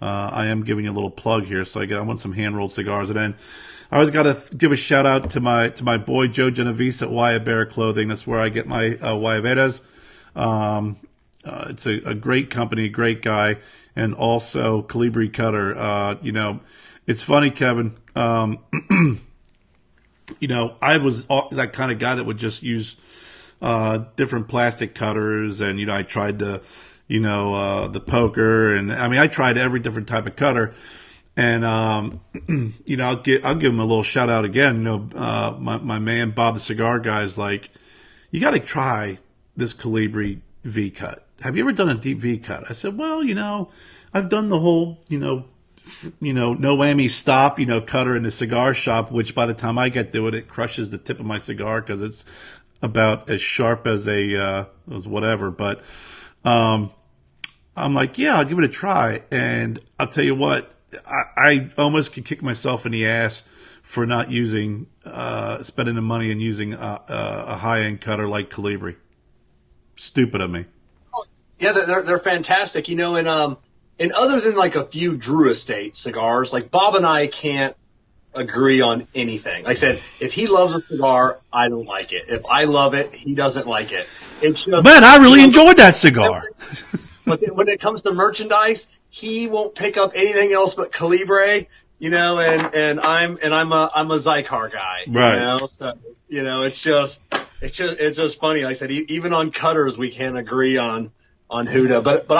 I am giving you a little plug here. So I want some hand rolled cigars, and then I always got to give a shout out to my boy Joe Genovese at Wyatt Bear Clothing. That's where I get my Guayaberas. It's a great company, a great guy, and also Calibri Cutter. It's funny, Kevin. I was that kind of guy that would just use different plastic cutters, and I tried the poker, and I tried every different type of cutter. And I'll give him a little shout out again. My man Bob the Cigar Guy is like, you got to try this Calibri V cut. Have you ever done a deep V cut? I said, well, I've done the whole, no whammy stop, cutter in the cigar shop, which by the time I get to it, it crushes the tip of my cigar because it's about as sharp as as whatever. But I'm like, yeah, I'll give it a try. And I'll tell you what, I almost could kick myself in the ass for not spending the money and using a high-end cutter like Calibri. Stupid of me. Yeah, they're fantastic. And other than like a few Drew Estate cigars, like Bob and I can't agree on anything. Like I said, if he loves a cigar, I don't like it. If I love it, he doesn't like it. It's just, man, I really enjoyed that cigar. But when it comes to merchandise, he won't pick up anything else but Calibri. And I'm a Zycar guy. Right. So it's just funny. Like I said, even on cutters, we can't agree on who to. But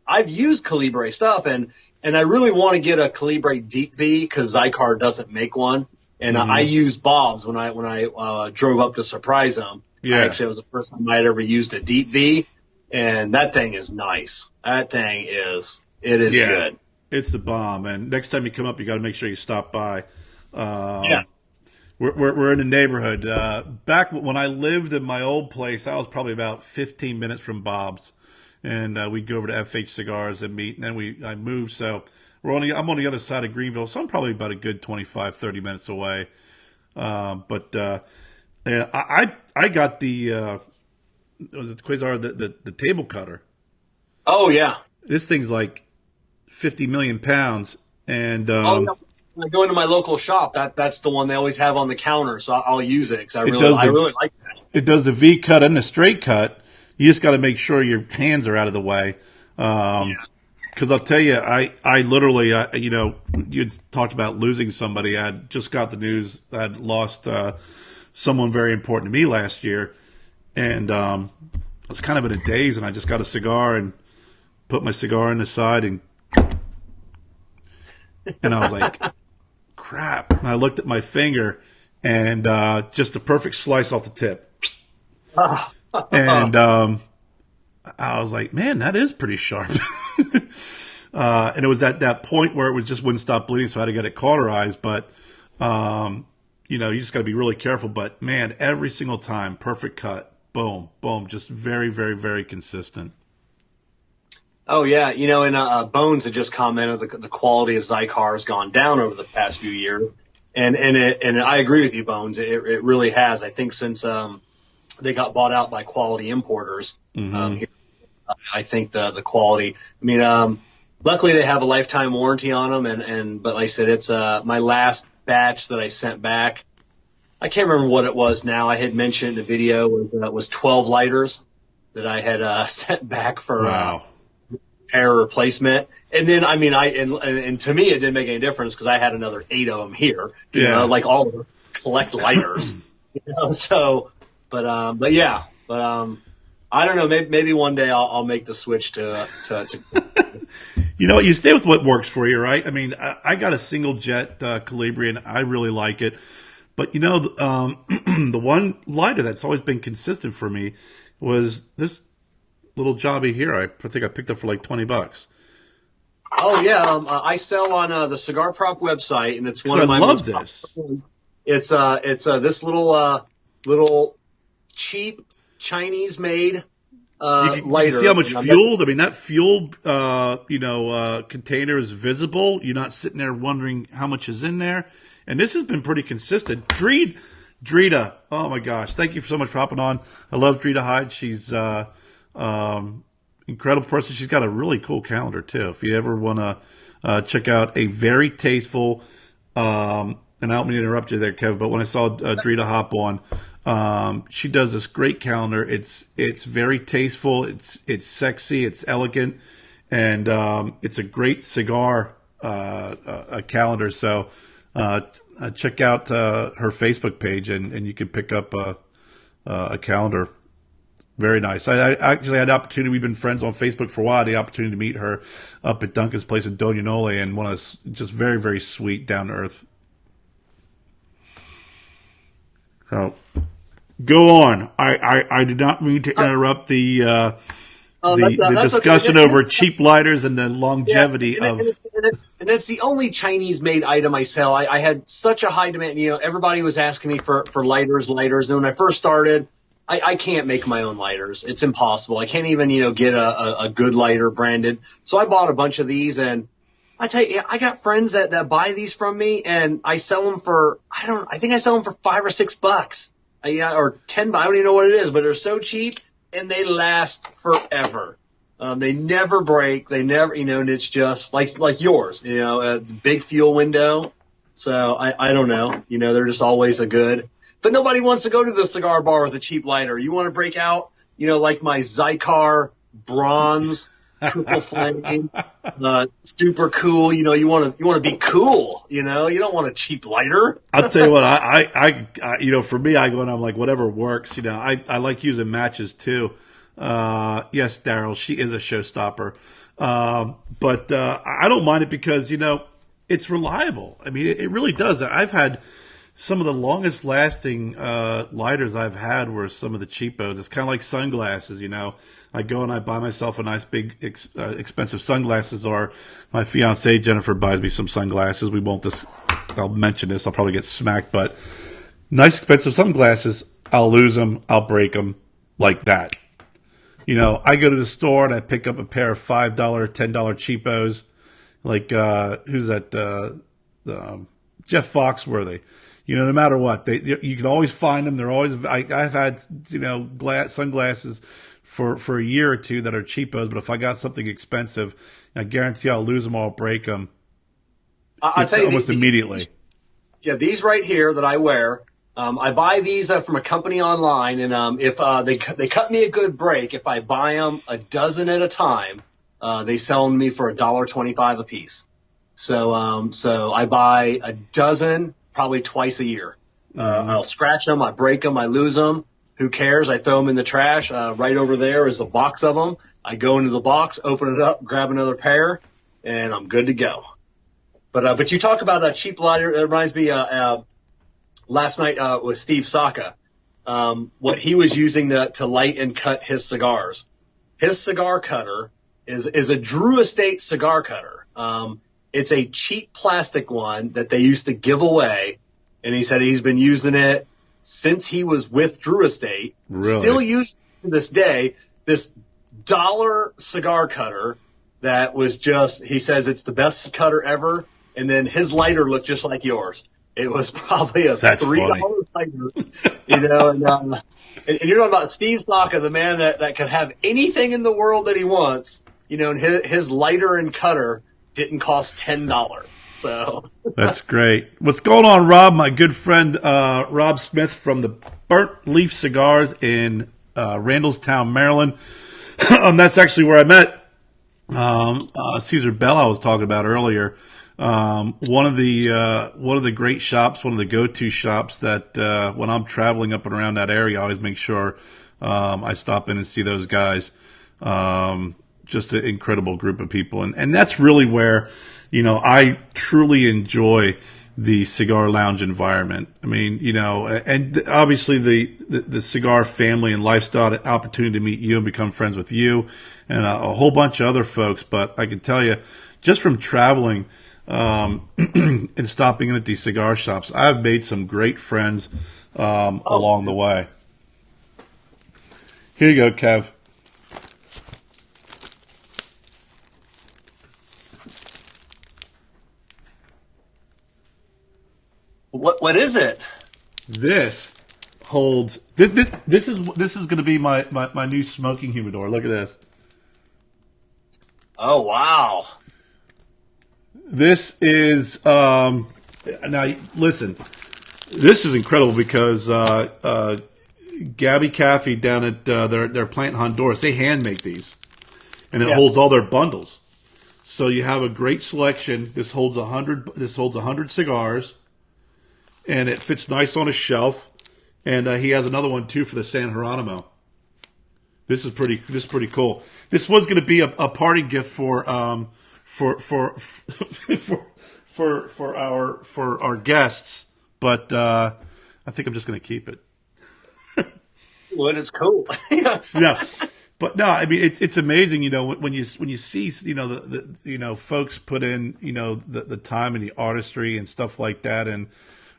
I've used Calibri stuff, and I really want to get a Calibri Deep V because Zycar doesn't make one, and I used Bob's when I drove up to surprise him. Yeah, actually, it was the first time I had ever used a Deep V, and that thing is nice. That thing is good. It's the bomb. And next time you come up, you got to make sure you stop by. Yeah. We're in the neighborhood. Back when I lived in my old place, I was probably about 15 minutes from Bob's. And we'd go over to FH Cigars and meet. And then I moved, so I'm on the other side of Greenville, so I'm probably about a good 25, 30 minutes away. I got the was it Quasar, the table cutter. Oh yeah, this thing's like 50 million pounds, and when I go into my local shop, that's the one they always have on the counter, so I'll use it because I really like that. It does the V cut and the straight cut. You just got to make sure your hands are out of the way. Because I'll tell you, I literally, you talked about losing somebody. I just got the news I'd lost someone very important to me last year, and I was kind of in a daze, and I just got a cigar and put my cigar in the side, and I was like, crap. And I looked at my finger, and just a perfect slice off the tip. And I was like, man, that is pretty sharp. And it was at that point where it just wouldn't stop bleeding, so I had to get it cauterized. But, you just got to be really careful. But, man, every single time, perfect cut, boom, boom, just very, very, very consistent. Oh, yeah. And Bones had just commented the quality of Zycar has gone down over the past few years. And I agree with you, Bones. It really has. I think since they got bought out by quality importers, I think the quality. Luckily they have a lifetime warranty on them, but like I said, it's my last batch that I sent back. I can't remember what it was now. I had mentioned in the video was 12 lighters that I had sent back for air replacement. And then and to me it didn't make any difference because I had another 8 of them here. Like all of us collect lighters. So. But I don't know. Maybe one day I'll make the switch to. You stay with what works for you, right? I got a single jet Calibri, and I really like it. But the one lighter that's always been consistent for me was this little jobby here. I think I picked up for like $20. Oh yeah, I sell on the CigarProp website, and it's one of my. I love this. It's this little cheap Chinese made lighter. You see how much fuel? That fuel container is visible. You're not sitting there wondering how much is in there. And this has been pretty consistent. Dreed Drita. Oh my gosh. Thank you so much for hopping on. I love Drita Hyde. She's incredible person. She's got a really cool calendar too. If you ever want to check out a very tasteful, and I don't mean to interrupt you there, Kev, but when I saw Drita hop on, she does this great calendar. It's very tasteful. It's sexy. It's elegant, and it's a great cigar a calendar. So check out her Facebook page, and you can pick up a calendar. Very nice. I actually had the opportunity. We've been friends on Facebook for a while. The opportunity to meet her up at Duncan's place in Donionole, and one of just very, very sweet, down to earth. So, go on. I did not mean to interrupt the discussion okay. over cheap lighters and the longevity of. And it's the only Chinese-made item I sell. I had such a high demand. Everybody was asking me for lighters. And when I first started, I can't make my own lighters. It's impossible. I can't even, get a good lighter branded. So I bought a bunch of these, and I tell you, I got friends that buy these from me, and I sell them for, I think I sell them for $5 or $6. Or $10. I don't even know what it is, but they're so cheap, and they last forever. They never break. They never, and it's just like yours, a big fuel window. So I don't know, they're just always a good. But nobody wants to go to the cigar bar with a cheap lighter. You want to break out, like my Zycar bronze triple flame, super cool. You want to be cool. You don't want a cheap lighter. I'll tell you what, I for me, I go and I'm like, whatever works. I like using matches too. Yes, Daryl, she is a showstopper. But I don't mind it because, it's reliable. I mean, it really does. I've had some of the longest lasting lighters I've had were some of the cheapos. It's kind of like sunglasses, I go and I buy myself a nice big expensive sunglasses, or my fiancée Jennifer buys me some sunglasses. I'll mention this. I'll probably get smacked, but nice expensive sunglasses. I'll lose them. I'll break them like that. I go to the store and I pick up a pair of $5, $10 cheapos. Like, who's that? Jeff Foxworthy. No matter what, you can always find them. They're always. I've had sunglasses for a year or two that are cheapos, but if I got something expensive, I guarantee I'll lose them or I'll break them. I'll tell you almost immediately. These right here that I wear. I buy these from a company online, and if they cut me a good break, if I buy them a dozen at a time, they sell them to me for $1.25 a piece. So I buy a dozen probably twice a year. I'll scratch them, I break them, I lose them. Who cares? I throw them in the trash. Right over there is a box of them. I go into the box, open it up, grab another pair, and I'm good to go. But you talk about a cheap lighter. It reminds me. Last night with Steve Saka, what he was using to light and cut his cigars. His cigar cutter is a Drew Estate cigar cutter. It's a cheap plastic one that they used to give away, and he said he's been using it since he was with Drew Estate. Really? Still using to this day. This dollar cigar cutter that was just, he says it's the best cutter ever, and then his lighter looked just like yours. It was probably a $3 lighter, and you're talking about Steve Saka, the man that could have anything in the world that he wants, and his lighter and cutter didn't cost $10. So that's great. What's going on, Rob? My good friend Rob Smith from the Burnt Leaf Cigars in Randallstown, Maryland. That's actually where I met Caesar Bell I was talking about earlier. One of the great shops, one of the go-to shops that when I'm traveling up and around that area, I always make sure I stop in and see those guys. Just an incredible group of people, and that's really where I truly enjoy the Cigar Lounge environment. I mean, and obviously the cigar family and lifestyle opportunity to meet you and become friends with you, and a whole bunch of other folks. But I can tell you, just from traveling. And stopping in at these cigar shops, I've made some great friends along the way. Here you go, Kev. What is it? This holds. This is going to be my new smoking humidor. Look at this. Oh wow! This is now listen. This is incredible because Gabby Caffey down at their plant in Honduras, they hand make these, and it holds all their bundles. So you have a great selection. This holds 100. This holds 100 cigars, and it fits nice on a shelf. And he has another one too for the San Geronimo. This is pretty cool. This was going to be a party gift for our guests, but I think I'm just going to keep it. Well, it's cool. Yeah, but no, I mean it's amazing. You know, when you see the folks put in the time and the artistry and stuff like that, and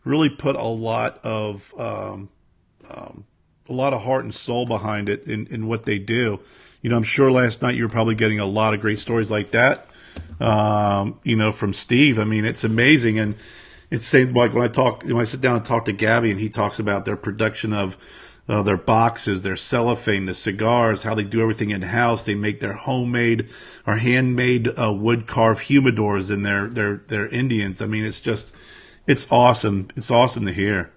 really put a lot of heart and soul behind it in what they do. You know, I'm sure last night you were probably getting a lot of great stories like that. From Steve. I mean, it's amazing, and it's same like when I sit down and talk to Gabby, and he talks about their production of their boxes, their cellophane, the cigars, how they do everything in house. They make their homemade or handmade wood carved humidors in their Indians. I mean, it's awesome. It's awesome to hear.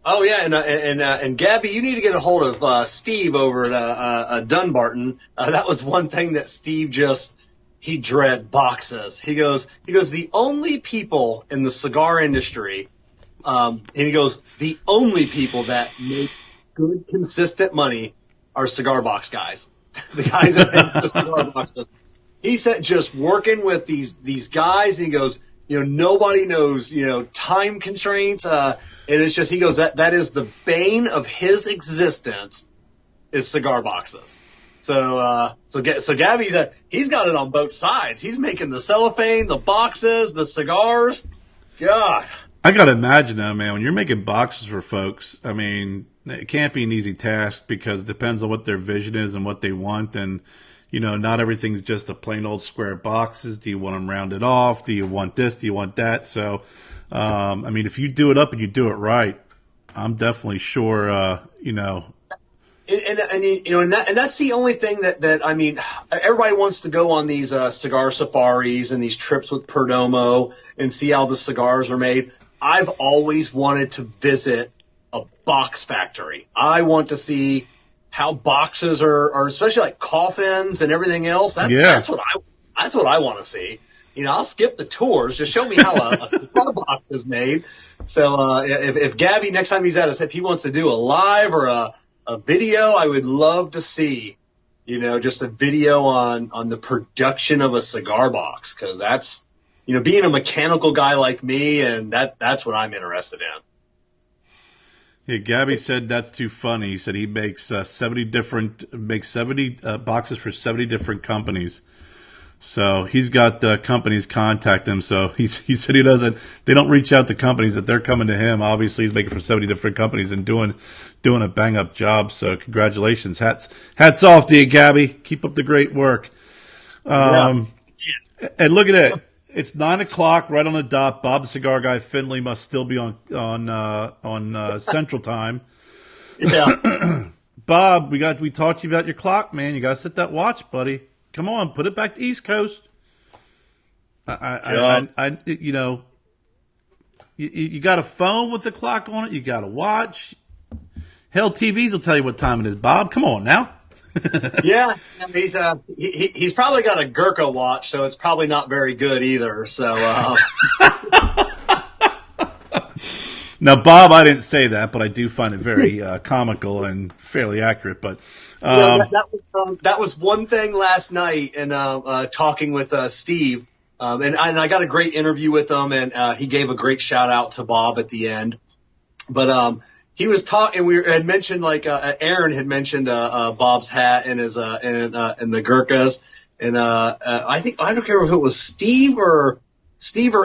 Oh yeah, and Gabby, you need to get a hold of Steve over at Dunbarton. That was one thing that Steve he dread boxes. He goes, the only people in the cigar industry, and he goes, the only people that make good, consistent money are cigar box guys. The guys that make the cigar boxes. He said just working with these guys, and he goes, nobody knows, time constraints. And it's just, he goes, that is the bane of his existence is cigar boxes. So Gabby's he's got it on both sides. He's making the cellophane, the boxes, the cigars. God, I gotta imagine though, man, when you're making boxes for folks, I mean, it can't be an easy task because it depends on what their vision is and what they want, and not everything's just a plain old square boxes. Do you want them rounded off? Do you want this? Do you want that? So, I mean, if you do it up and you do it right, I'm definitely sure, And that's the only thing that I mean, everybody wants to go on these cigar safaris and these trips with Perdomo and see how the cigars are made. I've always wanted to visit a box factory. I want to see how boxes are especially like coffins and everything else. That's what I want to see. I'll skip the tours. Just show me how a cigar box is made. So if Gabby next time he's at us, if he wants to do a live or a video, I would love to see, just a video on the production of a cigar box, because that's, being a mechanical guy like me, and that's what I'm interested in. Yeah, Gabby said that's too funny. He said he makes 70 boxes for 70 different companies. So he's got companies contact him. So he said they don't reach out to companies, that they're coming to him. Obviously he's making for 70 different companies and doing a bang up job. So congratulations. Hats off to you, Gabby. Keep up the great work. And look at it. It's 9:00 right on the dot. Bob the Cigar Guy Finley must still be on Central Time. Yeah. Bob, we talked to you about your clock, man. You got to set that watch, buddy. Come on, put it back to East Coast. You got a phone with the clock on it. You got a watch. Hell, TVs will tell you what time it is, Bob. Come on now. Yeah, he's probably got a Gurkha watch, so it's probably not very good either. So. Now, Bob, I didn't say that, but I do find it very comical and fairly accurate. But that was one thing last night, and talking with Steve, and I got a great interview with him, and he gave a great shout out to Bob at the end. But he was talking. We had mentioned Aaron had mentioned Bob's hat and his and the Gurkhas, and I don't care if it was Steve or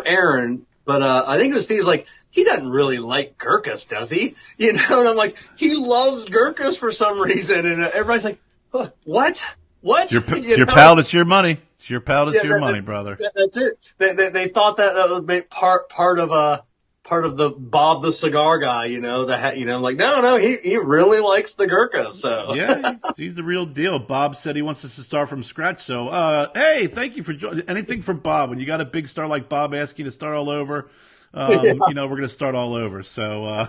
Aaron, but I think it was Steve's like, he doesn't really like Gurkhas, does he? And I'm like, he loves Gurkhas for some reason. And everybody's like, huh, what? Your palate, it's your money. It's your palate, it's your money, brother. That's it. They thought that would make part part of the Bob the cigar guy, I'm like, no, he really likes the Gurkha. So yeah, he's the real deal. Bob said he wants us to start from scratch. So, hey, thank you for joining. Anything for Bob. When you got a big star like Bob asking you to start all over, we're going to start all over. So,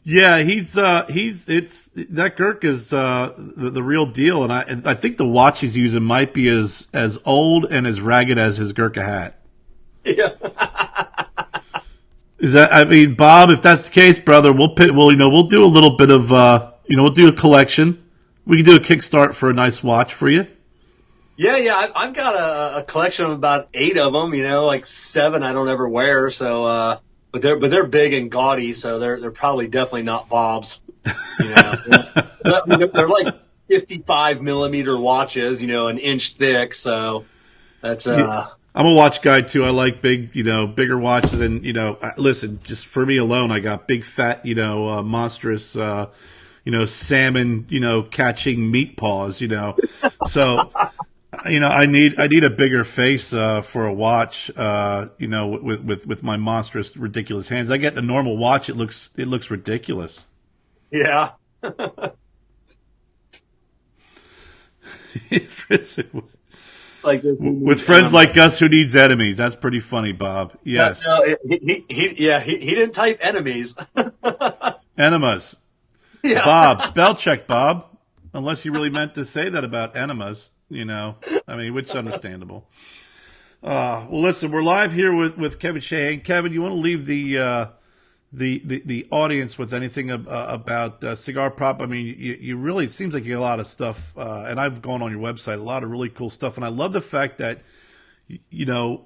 yeah, that Gurkha is the real deal, and I think the watch he's using might be as old and as ragged as his Gurkha hat. Yeah. Is that? I mean, Bob, if that's the case, brother, we'll do a little bit of we'll do a collection. We can do a Kickstart for a nice watch for you. Yeah. I've got a collection of about 8 of them. Like 7 I don't ever wear. So, but they're big and gaudy, so they're probably definitely not Bob's. They're like 55 millimeter watches, an inch thick. So that's I'm a watch guy too. I like big, bigger watches, and listen, just for me alone, I got big, fat, monstrous, salmon, catching meat paws, So, I need a bigger face for a watch, with my monstrous, ridiculous hands. I get the normal watch; it looks ridiculous. Yeah. Like with friends like us, who needs enemies? That's pretty funny, Bob. Yes. No, he didn't type enemies. Enemas. Yeah. Bob, spell check, Bob. Unless you really meant to say that about enemas, which is understandable. Well, listen, we're live here with Kevin Shahan. Kevin, you want to leave the audience with anything about CigarProp? I mean, you really, it seems like you get a lot of stuff, and I've gone on your website, a lot of really cool stuff, and I love the fact that, you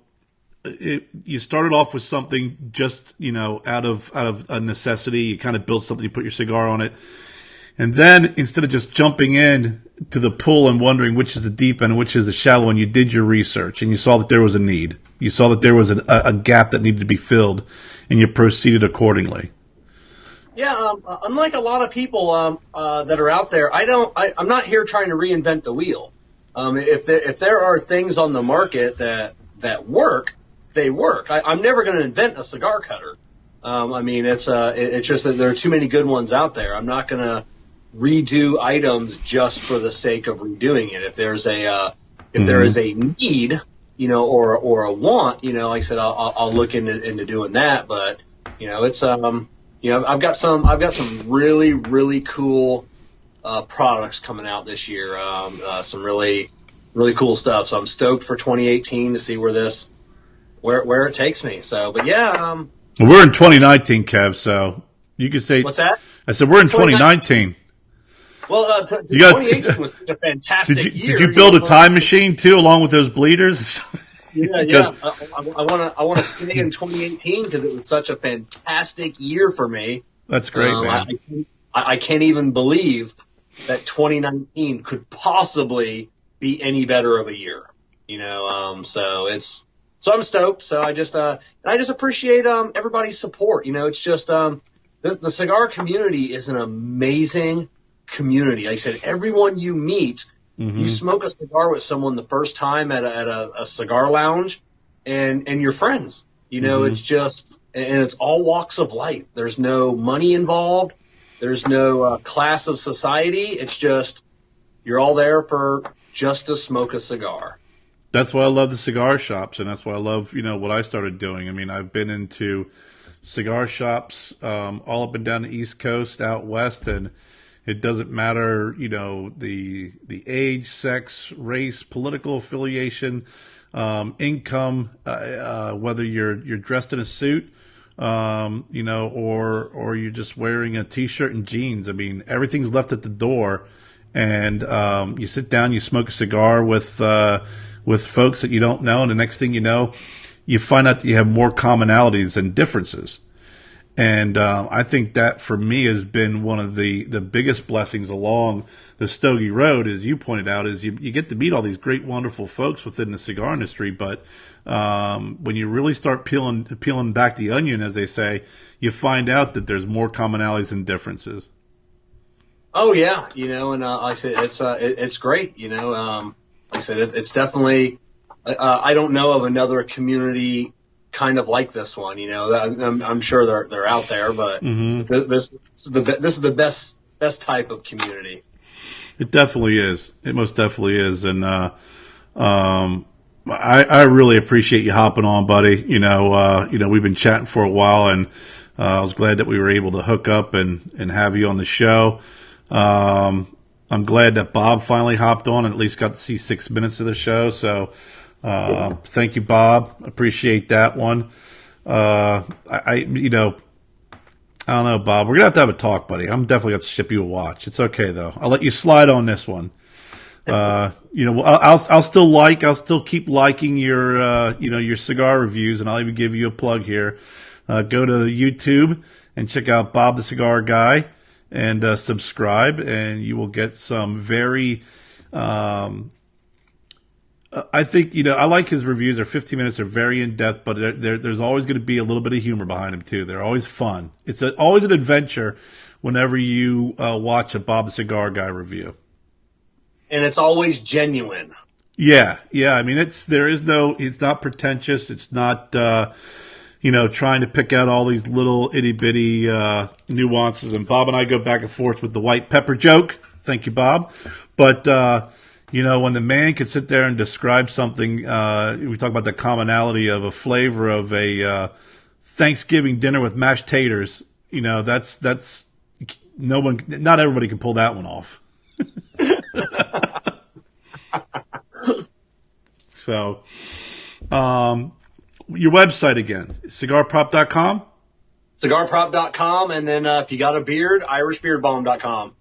started off with something just, out of a necessity. You kind of built something, you put your cigar on it, and then instead of just jumping in to the pool and wondering which is the deep end and which is the shallow end, you did your research, and you saw that there was a need. You saw that there was a gap that needed to be filled, and you proceeded accordingly. Yeah, unlike a lot of people that are out there, I'm not here trying to reinvent the wheel. If there are things on the market that work, they work. I'm never going to invent a cigar cutter. It's just that there are too many good ones out there. I'm not going to redo items just for the sake of redoing it. If there's there is a need, or a want, like I said, I'll look into doing that. But it's I've got some really, really cool products coming out this year. Some really, really cool stuff. So I'm stoked for 2018 to see where it takes me. So, but yeah. We're in 2019, Kev. So you could say. What's that? I said we're in 2019. Well, 2018 was such a fantastic year. Did you build a time machine too, along with those bleeders? Yeah. I want to stay in 2018 because it was such a fantastic year for me. That's great, man. I can't even believe that 2019 could possibly be any better of a year. So I'm stoked. So I just appreciate everybody's support. It's just the cigar community is an amazing community. Like I said, everyone you meet. Mm-hmm. You smoke a cigar with someone the first time at a cigar lounge, and you're friends. Mm-hmm. It's just, and it's all walks of life. There's no money involved. There's no class of society. It's just, you're all there for just to smoke a cigar. That's why I love the cigar shops, and that's why I love, what I started doing. I mean, I've been into cigar shops all up and down the East Coast, out west, and it doesn't matter, the age, sex, race, political affiliation, income, whether you're dressed in a suit, or you're just wearing a T-shirt and jeans. I mean, everything's left at the door, and you sit down, you smoke a cigar with folks that you don't know, and the next thing you know, you find out that you have more commonalities than differences. And I think that, for me, has been one of the biggest blessings along the Stogie Road, as you pointed out, is you get to meet all these great, wonderful folks within the cigar industry. But when you really start peeling back the onion, as they say, you find out that there's more commonalities than differences. Oh yeah, and I said it's great. Like I said, it's definitely. I don't know of another community kind of like this one. You know, I'm sure they're out there, but this is the best type of community. It definitely is. It most definitely is. And I really appreciate you hopping on, buddy. You know, we've been chatting for a while, and I was glad that we were able to hook up and have you on the show. I'm glad that Bob finally hopped on and at least got to see 6 minutes of the show. So thank you, Bob. Appreciate that one. I don't know, Bob. We're gonna have to have a talk, buddy. I'm definitely gonna have to ship you a watch. It's okay though. I'll let you slide on this one. I'll still keep liking your cigar reviews, and I'll even give you a plug here. Go to YouTube and check out Bob the Cigar Guy and subscribe, and you will get some very. I think, I like his reviews. They're 15 minutes. They're very in-depth, but there's always going to be a little bit of humor behind them, too. They're always fun. It's always an adventure whenever you watch a Bob the Cigar Guy review. And it's always genuine. Yeah. I mean, it's not pretentious. It's not, trying to pick out all these little itty-bitty nuances. And Bob and I go back and forth with the white pepper joke. Thank you, Bob. But, when the man could sit there and describe something, we talk about the commonality of a flavor of a Thanksgiving dinner with mashed taters. That's not everybody can pull that one off. So, your website again, CigarProp.com? CigarProp.com, and then if you got a beard, IrishBeardBalm.com.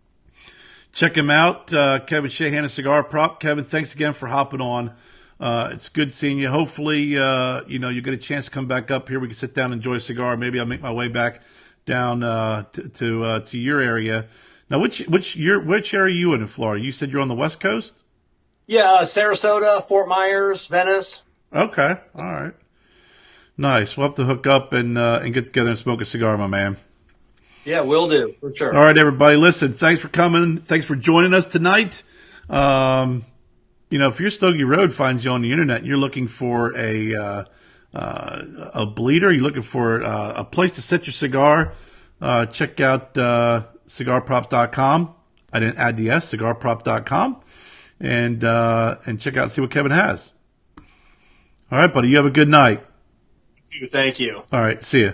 Check him out, Kevin Shahan of Cigar Prop. Kevin, thanks again for hopping on. It's good seeing you. Hopefully, you get a chance to come back up here. We can sit down and enjoy a cigar. Maybe I'll make my way back down to your area. Now, which area are you in Florida? You said you're on the West Coast? Yeah, Sarasota, Fort Myers, Venice. Okay, all right, nice. We'll have to hook up and get together and smoke a cigar, my man. Yeah, will do, for sure. All right, everybody, listen, thanks for coming. Thanks for joining us tonight. If your Stogie Road finds you on the internet and you're looking for a bleeder, you're looking for a place to set your cigar, check out CigarProp.com. I didn't add the S, CigarProp.com. And check out and see what Kevin has. All right, buddy, you have a good night. Thank you. All right, see ya.